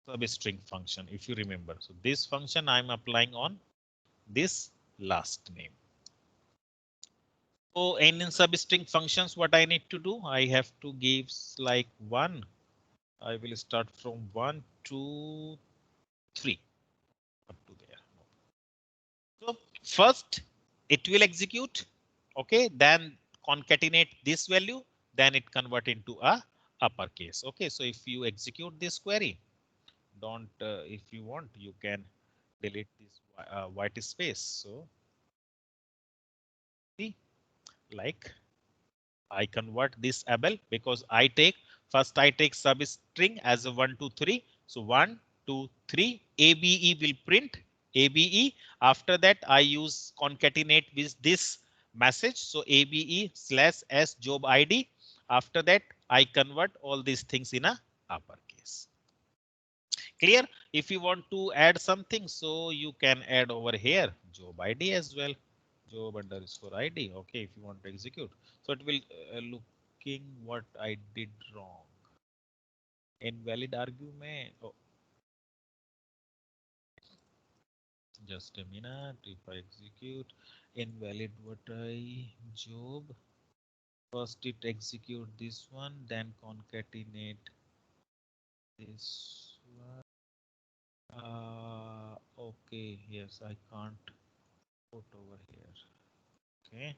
Substring function, if you remember. So this function I'm applying on this last name. So in substring functions, what I need to do, I have to give like one. I will start from 1, 2, 3 up to there. So first it will execute. Okay, then concatenate this value, then it convert into a uppercase. Okay, so if you execute this query, don't if you want, you can delete this white space. So see, like I convert this Abel, because I take first I take substring as a 1, 2, 3. So 1, 2, 3 ABE will print ABE. After that I use concatenate with this message. So ABE slash S job ID. After that I convert all these things in a uppercase. Clear? If you want to add something, so you can add over here job ID as well. Job underscore ID. Okay, if you want to execute. So it will looking what I did wrong. Invalid argument. Oh, just a minute. If I execute invalid what I job. First it execute this one, then concatenate this one. Okay, yes, I can't put over here. Okay,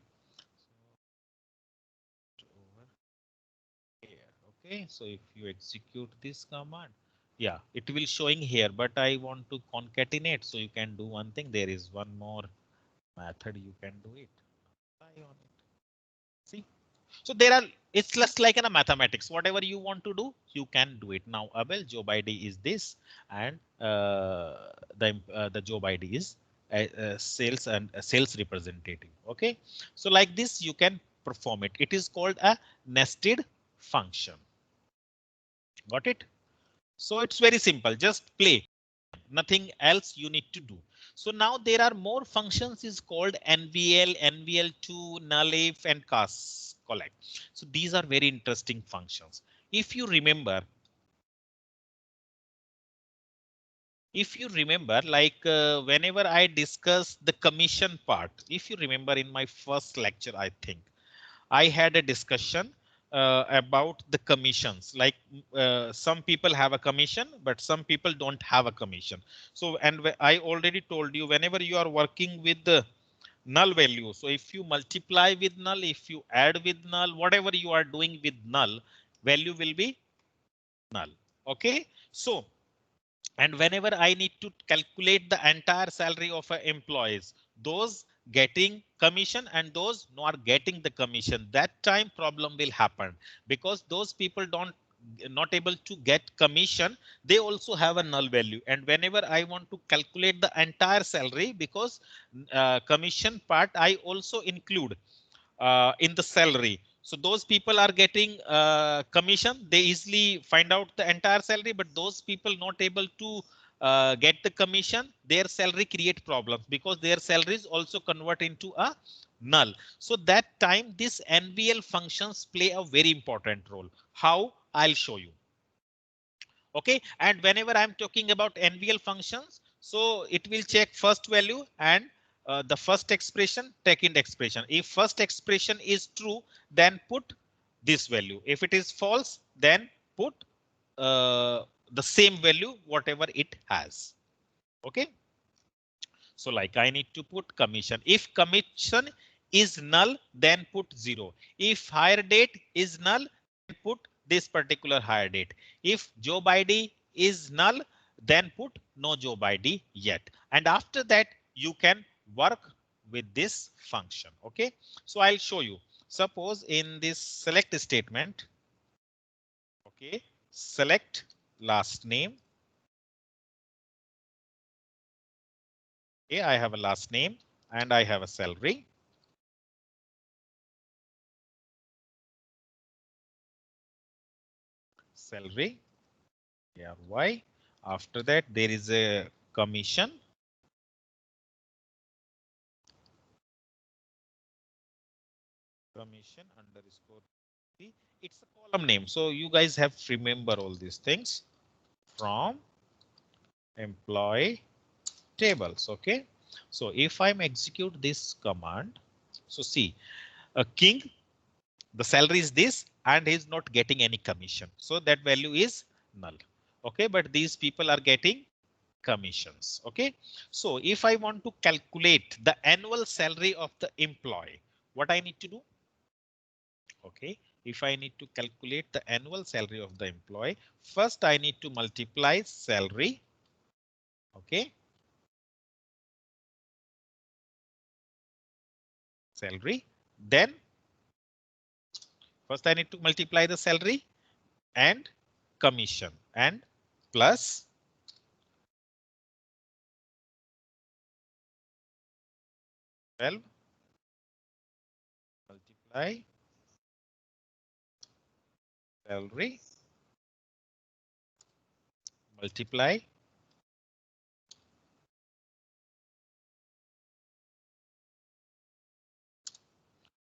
so over here. Okay, so if you execute this command, yeah, it will showing here, but I want to concatenate. So you can do one thing. There is one more method you can do it. Try on it. See, so there are, it's just like in a mathematics, whatever you want to do, you can do it. Now, Abel, job ID is this, and the job ID is sales and sales representative. Okay, so like this, you can perform it. It is called a nested function. Got it? So it's very simple. Just play. Nothing else you need to do. So now there are more functions is called NVL, NVL2, nullif, and cast collect. So these are very interesting functions. If you remember, like whenever I discuss the commission part, if you remember in my first lecture, I think I had a discussion about the commissions. Like some people have a commission, but some people don't have a commission. So, and I already told you, whenever you are working with the null value, so if you multiply with null, if you add with null, whatever you are doing with null, value will be null. Okay, so and whenever I need to calculate the entire salary of employees, those getting commission and those not getting the commission, that time problem will happen, because those people don't not able to get commission, they also have a null value. And whenever I want to calculate the entire salary, because commission part I also include in the salary. So those people are getting commission, they easily find out the entire salary, but those people not able to get the commission, their salary create problems, because their salaries also convert into a null. So that time this NVL functions play a very important role. How? I'll show you. Okay, and whenever I'm talking about NVL functions, so it will check first value and the first expression, second expression. If first expression is true, then put this value. If it is false, then put the same value whatever it has. Okay, so like I need to put commission. If commission is null, then put 0. If hire date is null, then put this particular hire date. If job ID is null, then put no job ID yet. And after that, you can work with this function. Okay, so I'll show you. Suppose in this select statement, okay, select last name. Okay, I have a last name and I have a salary. Salary. Yeah, why? After that, there is a commission. Commission underscore. It's a column name. So you guys have to remember all these things from employee tables. Okay. So if I'm execute this command, so see a king, the salary is this and he's not getting any commission. So that value is null. Okay, but these people are getting commissions. Okay, so if I want to calculate the annual salary of the employee, what I need to do? Okay, if I need to calculate the annual salary of the employee, first I need to multiply salary. Okay, salary. Then first I need to multiply the salary and commission and plus 12 multiply salary multiply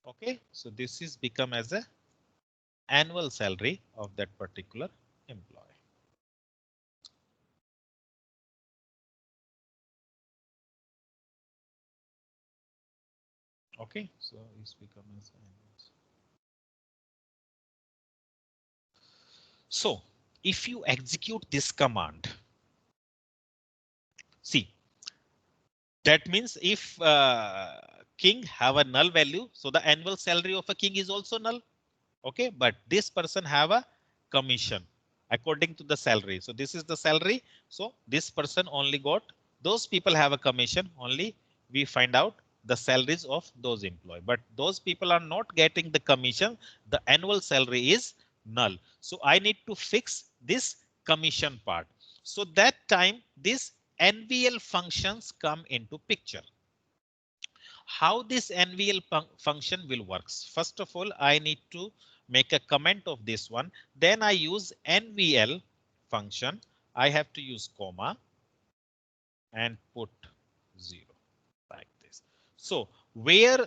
okay, so this is become as a annual salary of that particular employee. Okay, so it's become as annual. So if you execute this command, see, that means if king have a null value, so the annual salary of a king is also null. Okay, but this person have a commission according to the salary. So this is the salary. So this person only got, those people have a commission, only we find out the salaries of those employees. But those people are not getting the commission. The annual salary is null. So I need to fix this commission part. So that time this NVL functions come into picture. How this NVL function will works. First of all, I need to make a comment of this one. Then I use NVL function. I have to use comma and put 0 like this. So where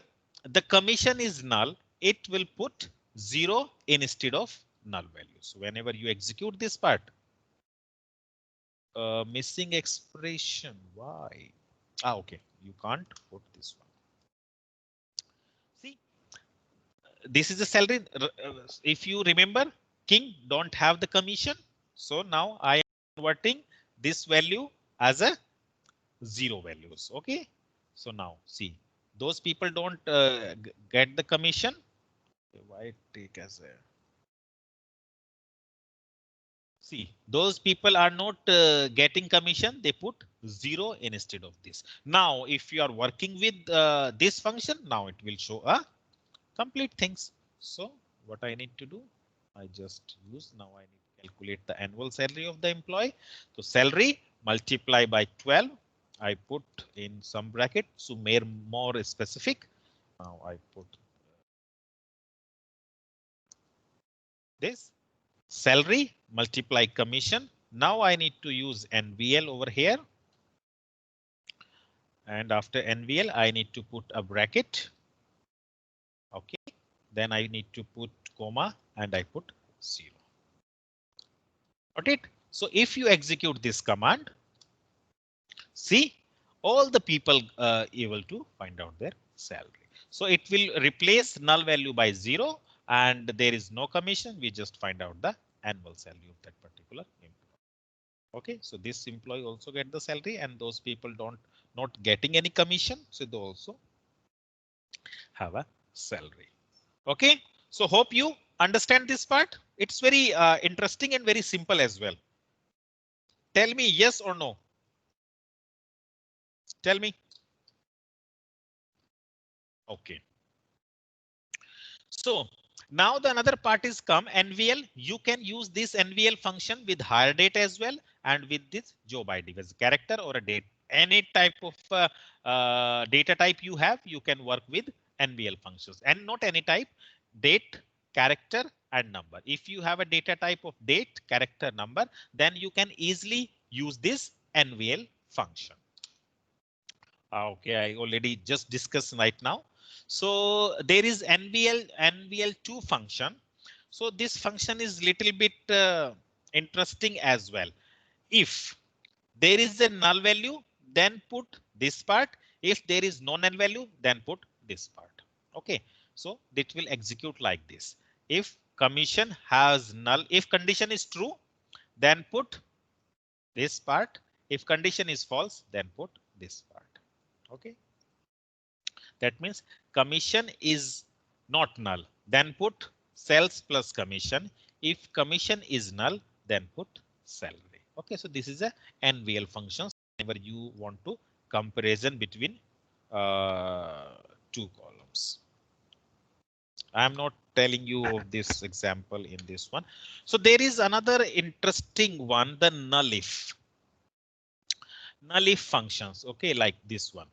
the commission is null, it will put 0 instead of null value. So whenever you execute this part, missing expression. Why? Okay, you can't put this one. See, this is the salary. If you remember, King don't have the commission. So now I am converting this value as a 0 values. Okay. So now see, those people don't get the commission. Why take as a, see, those people are not getting commission. They put 0 instead of this. Now, if you are working with this function, now it will show a complete things. So what I need to do, I just use, now I need to calculate the annual salary of the employee. So salary multiply by 12. I put in some bracket to make more specific. Now I put this salary multiply commission. Now I need to use NVL over here. And after NVL, I need to put a bracket. Okay. Then I need to put comma and I put 0. Got it? So if you execute this command, see, all the people able to find out their salary. So it will replace null value by 0 and there is no commission. We just find out the annual salary of that particular employee. Okay, so this employee also get the salary and those people not getting any commission. So they also have a salary. Okay, so hope you understand this part. It's very interesting and very simple as well. Tell me yes or no. Tell me. Okay. So now the another part is come NVL. You can use this NVL function with hire date as well and with this job ID as character or a date. Any type of data type you have, you can work with NVL functions and not any type, date, character and number. If you have a data type of date, character, number, then you can easily use this NVL function. Okay, I already just discussed right now. So there is NVL2 function. So this function is little bit interesting as well. If there is a null value, then put this part. If there is no null value, then put this part. Okay, so it will execute like this. If commission has null, if condition is true, then put this part. If condition is false, then put this part. Okay. That means commission is not null. Then put sales plus commission. If commission is null, then put salary. Okay, so this is a NVL function. Whenever you want to comparison between two columns. I'm not telling you of this example in this one. So there is another interesting one, the null if. Null if functions. Okay, like this one.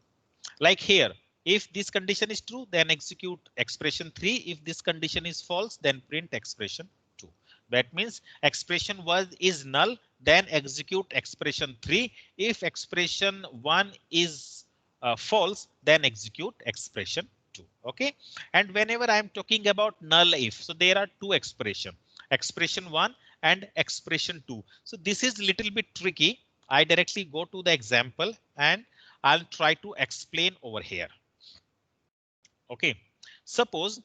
Like here, if this condition is true, then execute expression 3. If this condition is false, then print expression 2. That means expression 1 is null, then execute expression 3. If expression 1 is false, then execute expression 2. Okay. And whenever I'm talking about null if, so there are two expressions, expression 1 and expression 2. So this is little bit tricky. I directly go to the example and I'll try to explain over here. Okay, suppose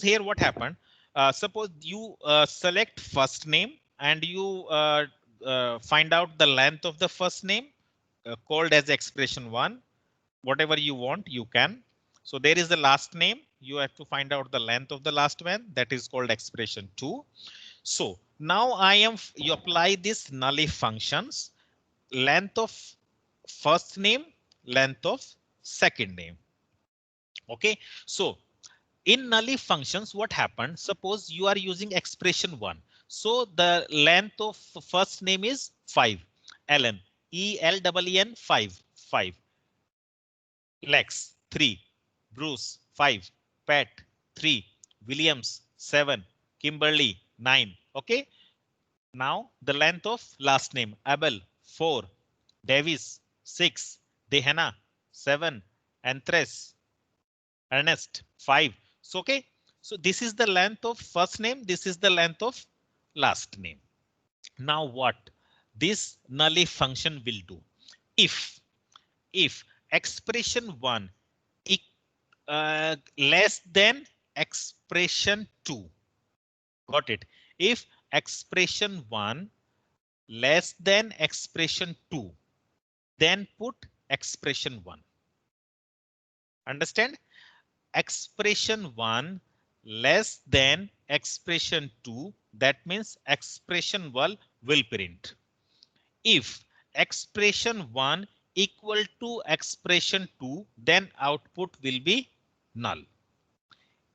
here what happened. Suppose you select first name and you find out the length of the first name called as expression 1. Whatever you want, you can. So there is the last name. You have to find out the length of the last one. That is called expression 2. So now you apply this nulli functions, length of first name, length of second name. Okay, so in nulli functions, what happened? Suppose you are using expression 1. So the length of first name is 5. Ellen, ELEN 5, 5. Lex 3, Bruce 5, Pat 3, Williams 7, Kimberly 9. Okay. Now the length of last name Abel 4, Davis 6, Dehanna 7, Anthres, Ernest 5. So okay. So this is the length of first name. This is the length of last name. Now what this nulli function will do? If expression 1 less than expression 2. Got it? If expression 1 less than expression 2, then put expression 1. Understand? Expression 1 less than expression 2, that means expression 1 will print. If expression 1 equal to expression 2, then output will be null.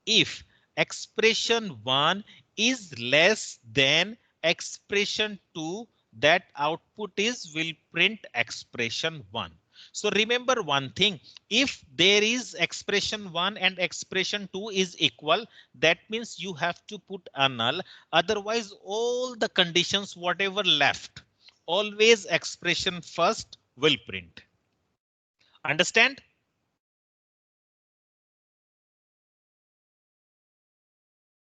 If expression 1 is less than expression 2, that output is will print expression 1. So remember one thing, if there is expression 1 and expression 2 is equal, that means you have to put a null. Otherwise, all the conditions, whatever left, always expression first will print. Understand?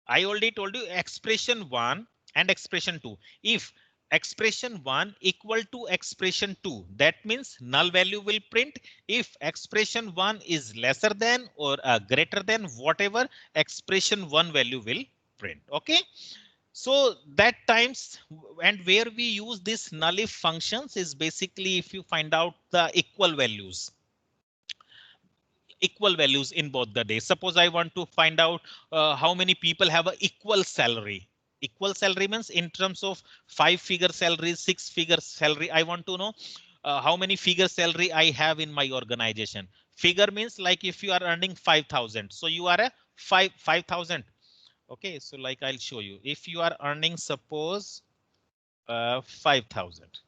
I already told you expression 1 and expression 2. If expression 1 equal to expression 2, that means null value will print. If expression 1 is lesser than or greater than whatever, expression 1 value will print. Okay. So that times and where we use this nullif functions is basically if you find out the equal values in both the days. Suppose I want to find out how many people have an equal salary. Equal salary means in terms of 5-figure salary, 6-figure salary. I want to know how many figure salary I have in my organization. Figure means like if you are earning 5,000. So you are a 5,000. Okay, so like I'll show you. If you are earning suppose 5,000.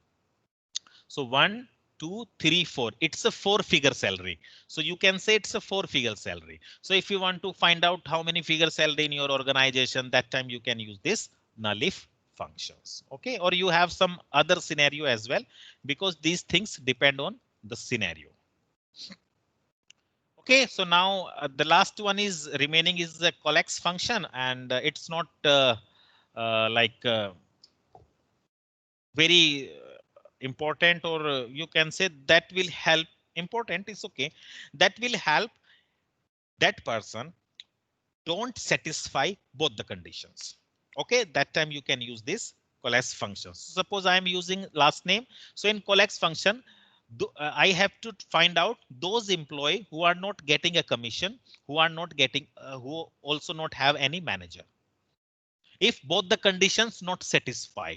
So 1, 2, 3, 4. It's a 4-figure salary. So you can say it's a 4-figure salary. So if you want to find out how many figure salary in your organization, that time you can use this nullif functions. Okay, or you have some other scenario as well, because these things depend on the scenario. Okay, so now the last one is remaining is the collects function, and it's not very important, or you can say that will help. Important is okay. That will help that person don't satisfy both the conditions. Okay, that time you can use this collects function. Suppose I am using last name. So in collects function, I have to find out those employee who are not getting a commission, who are not getting, who also not have any manager. If both the conditions not satisfy.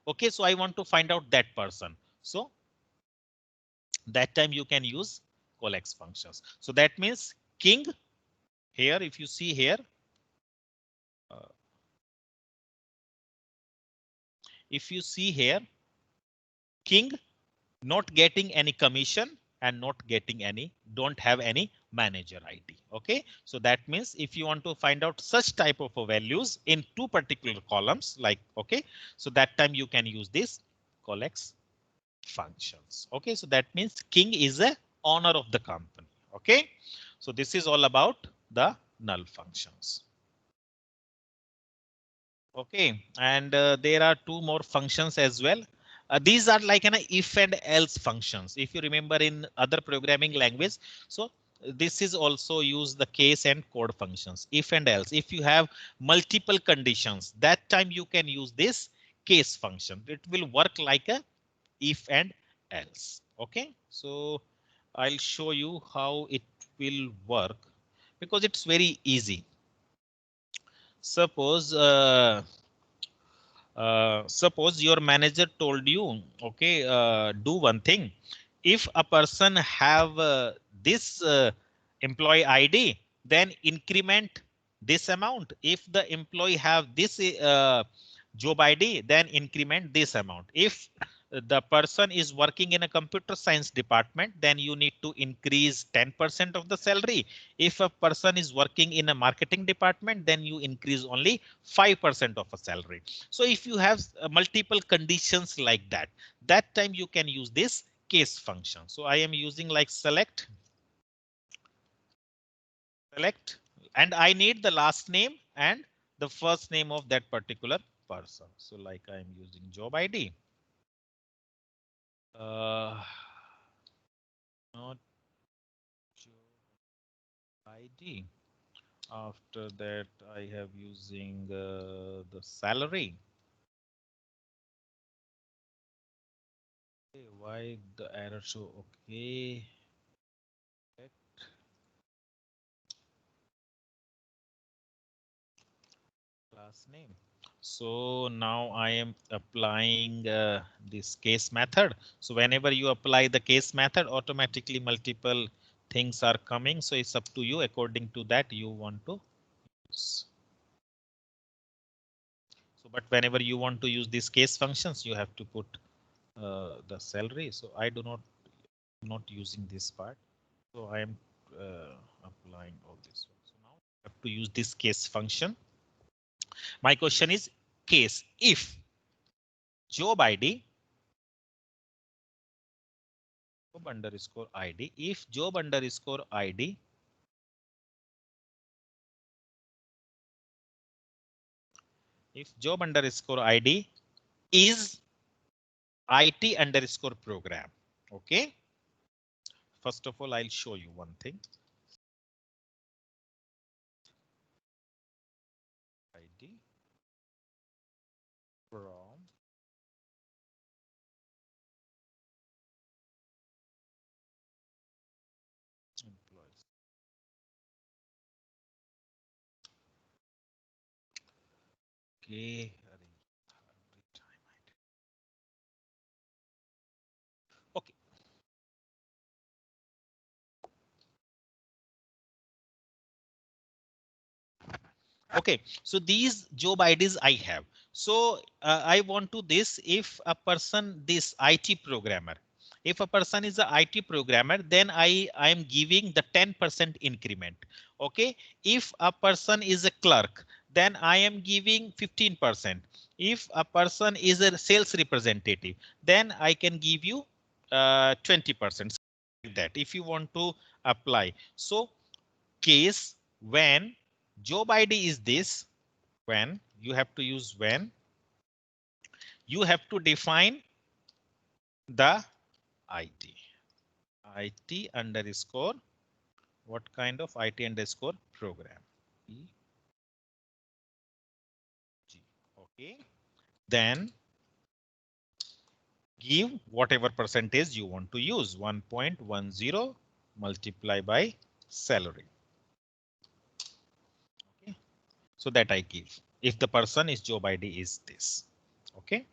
Okay, so I want to find out that person. So that time you can use collects functions. So that means king here, if you see here, if you see here, king not getting any commission and not getting any, don't have any manager ID. Okay, so that means if you want to find out such type of values in two particular columns, like okay, so that time you can use this collects functions. Okay, so that means king is a owner of the company. Okay, so this is all about the null functions. Okay, and there are two more functions as well. These are like an if and else functions. If you remember in other programming language, so this is also use the case and code functions. If and else, if you have multiple conditions, that time you can use this case function. It will work like a if and else. Okay, so I'll show you how it will work. because it's very easy. Suppose suppose your manager told you, okay, do one thing. If a person have this employee ID, then increment this amount. If the employee have this job ID, then increment this amount. If the person is working in a computer science department, then you need to increase 10% of the salary. If a person is working in a marketing department, then you increase only 5% of a salary. So if you have multiple conditions like that, that time you can use this case function. So I am using like select, and I need the last name and the first name of that particular person. So like I am using job ID. Not job ID. After that, I have using the salary. Okay, why the error show? Okay. Class name. So now I am applying this case method. So whenever you apply the case method, automatically multiple things are coming. So it's up to you according to that you want to use. So but whenever you want to use these case functions, you have to put the salary. So I do not using this part. So I am applying all this one. So now I have to use this case function. My question is case if job ID job underscore ID. If job underscore ID if job underscore ID is IT underscore program. Okay. First of all, I'll show you one thing. ID from employees. Okay. Okay. Okay, so these job IDs I have. So I want to this if a person this IT programmer. If a person is a IT programmer, then I am giving the 10% increment. Okay, if a person is a clerk, then I am giving 15%. If a person is a sales representative, then I can give you 20%. Like that if you want to apply. So case when job ID is this, when you have to use when you have to define the IT. IT underscore what kind of IT underscore program. Okay. Then give whatever percentage you want to use 1.10 multiply by salary. Okay. So that I give if the person is job ID is this. Okay.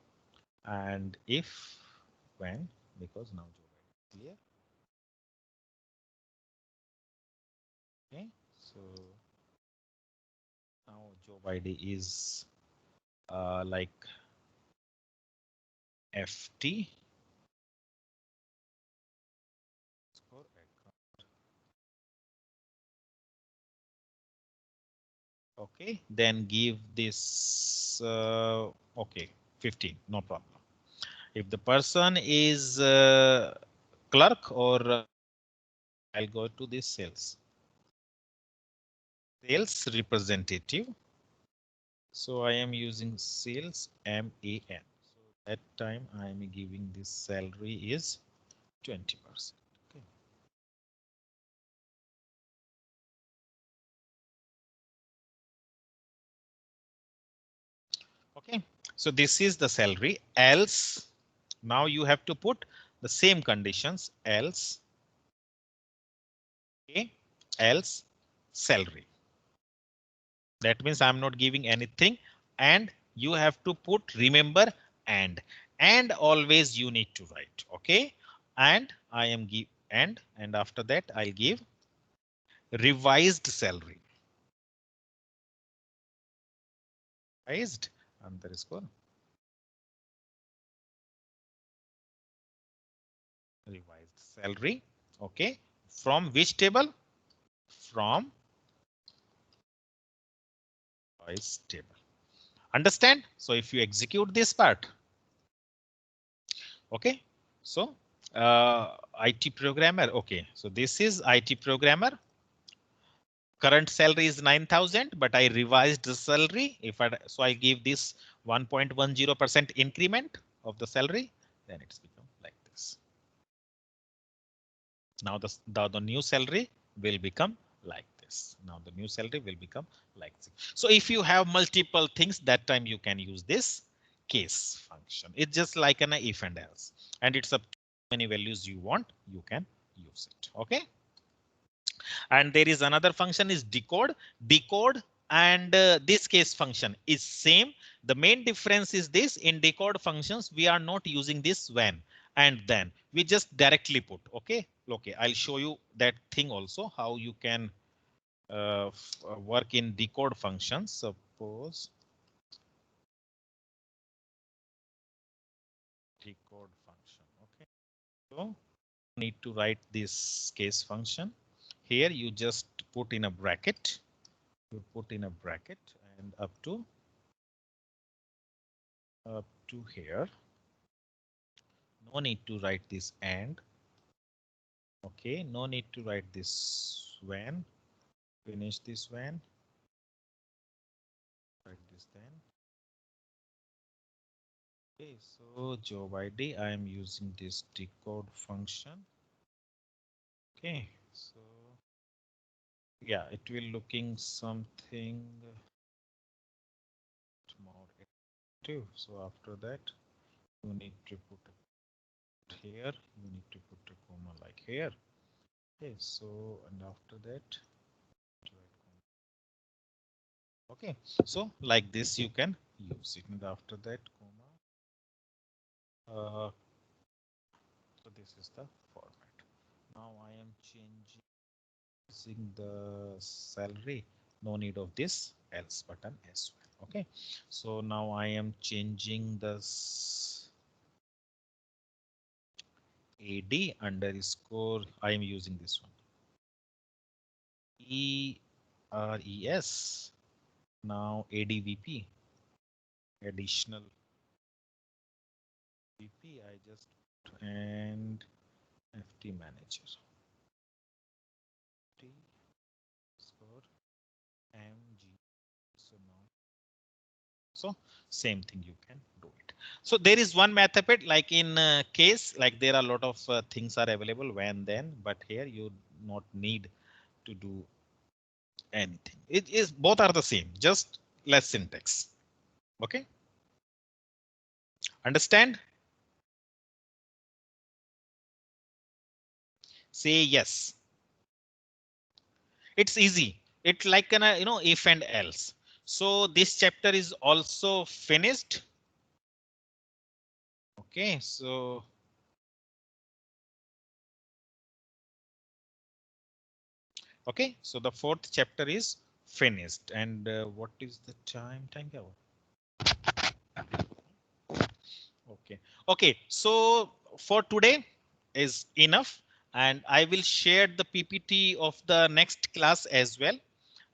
And if when because now job ID is clear. Okay, so now job ID is like FT. Okay, then give this okay 15, no problem. If the person is clerk or I'll go to this sales representative. So I am using sales MAN. So that time I am giving this salary is 20%. Okay. Okay, so this is the salary. Else, now you have to put the same conditions. Else, okay, else salary. That means I'm not giving anything, and you have to put, remember, and always you need to write. Okay, and I am give and after that I'll give revised salary. Revised underscore revised salary. Okay, from which table? From revised table. Understand? So if you execute this part, okay, so IT programmer. Okay, so this is IT programmer. Current salary is 9,000, but I revised the salary. If I so I give this 1.10% increment of the salary, then it's become like this. Now the new salary will become like this. Now the new salary will become like this. So if you have multiple things, that time you can use this case function. It's just like an if and else, and it's up to how many values you want, you can use it. Okay. And there is another function is decode, and this case function is same. The main difference is this: in decode functions we are not using this when and then, we just directly put. Okay, I'll show you that thing also, how you can work in decode functions. Suppose decode function. Okay, so need to write this case function. Here you just put in a bracket, and up to here. No need to write this and. Okay, no need to write this when. Finish this when. Write this then. Okay, so job ID, I am using this decode function. Okay, so yeah, it will looking something more active. So after that, you need to put it here. You need to put a comma like here. Okay, so and after that, okay, so like this you can use it, and after that comma. So this is the format. Now I am changing the salary. No need of this else button as well. Okay, so now I am changing the AD underscore. I am using this one. ERES. Now ADVP. Additional VP. I just and FT manager. T score MG. So now, so same thing you can do it. So there is one method like in case, like there are a lot of things are available when then, but here you not need to do anything. It is both are the same, just less syntax. Okay. Understand? Say yes. It's easy. It's like an if and else. So this chapter is also finished. Okay, so okay, so the fourth chapter is finished. And what is the time? Okay. Okay. So for today is enough, and I will share the PPT of the next class as well.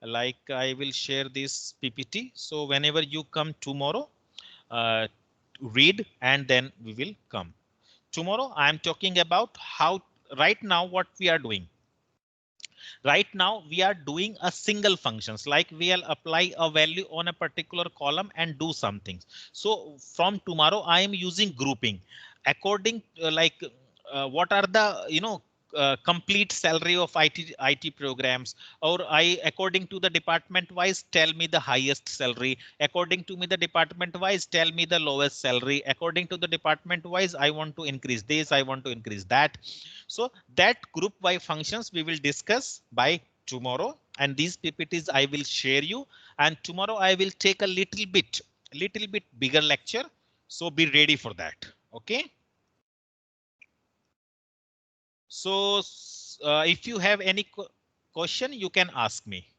Like I will share this PPT. So whenever you come tomorrow, uh, read and then we will come. Tomorrow I am talking about how right now what we are doing. Right now we are doing a single functions, like we'll apply a value on a particular column and do something. So from tomorrow I am using grouping according what are the complete salary of IT programs, or I according to the department wise tell me the highest salary, according to me the department wise tell me the lowest salary, according to the department wise I want to increase this, I want to increase that. So that group by functions we will discuss by tomorrow. and these PPTs I will share you, and tomorrow I will take a little bit bigger lecture. So be ready for that. Okay. So if you have any question, you can ask me.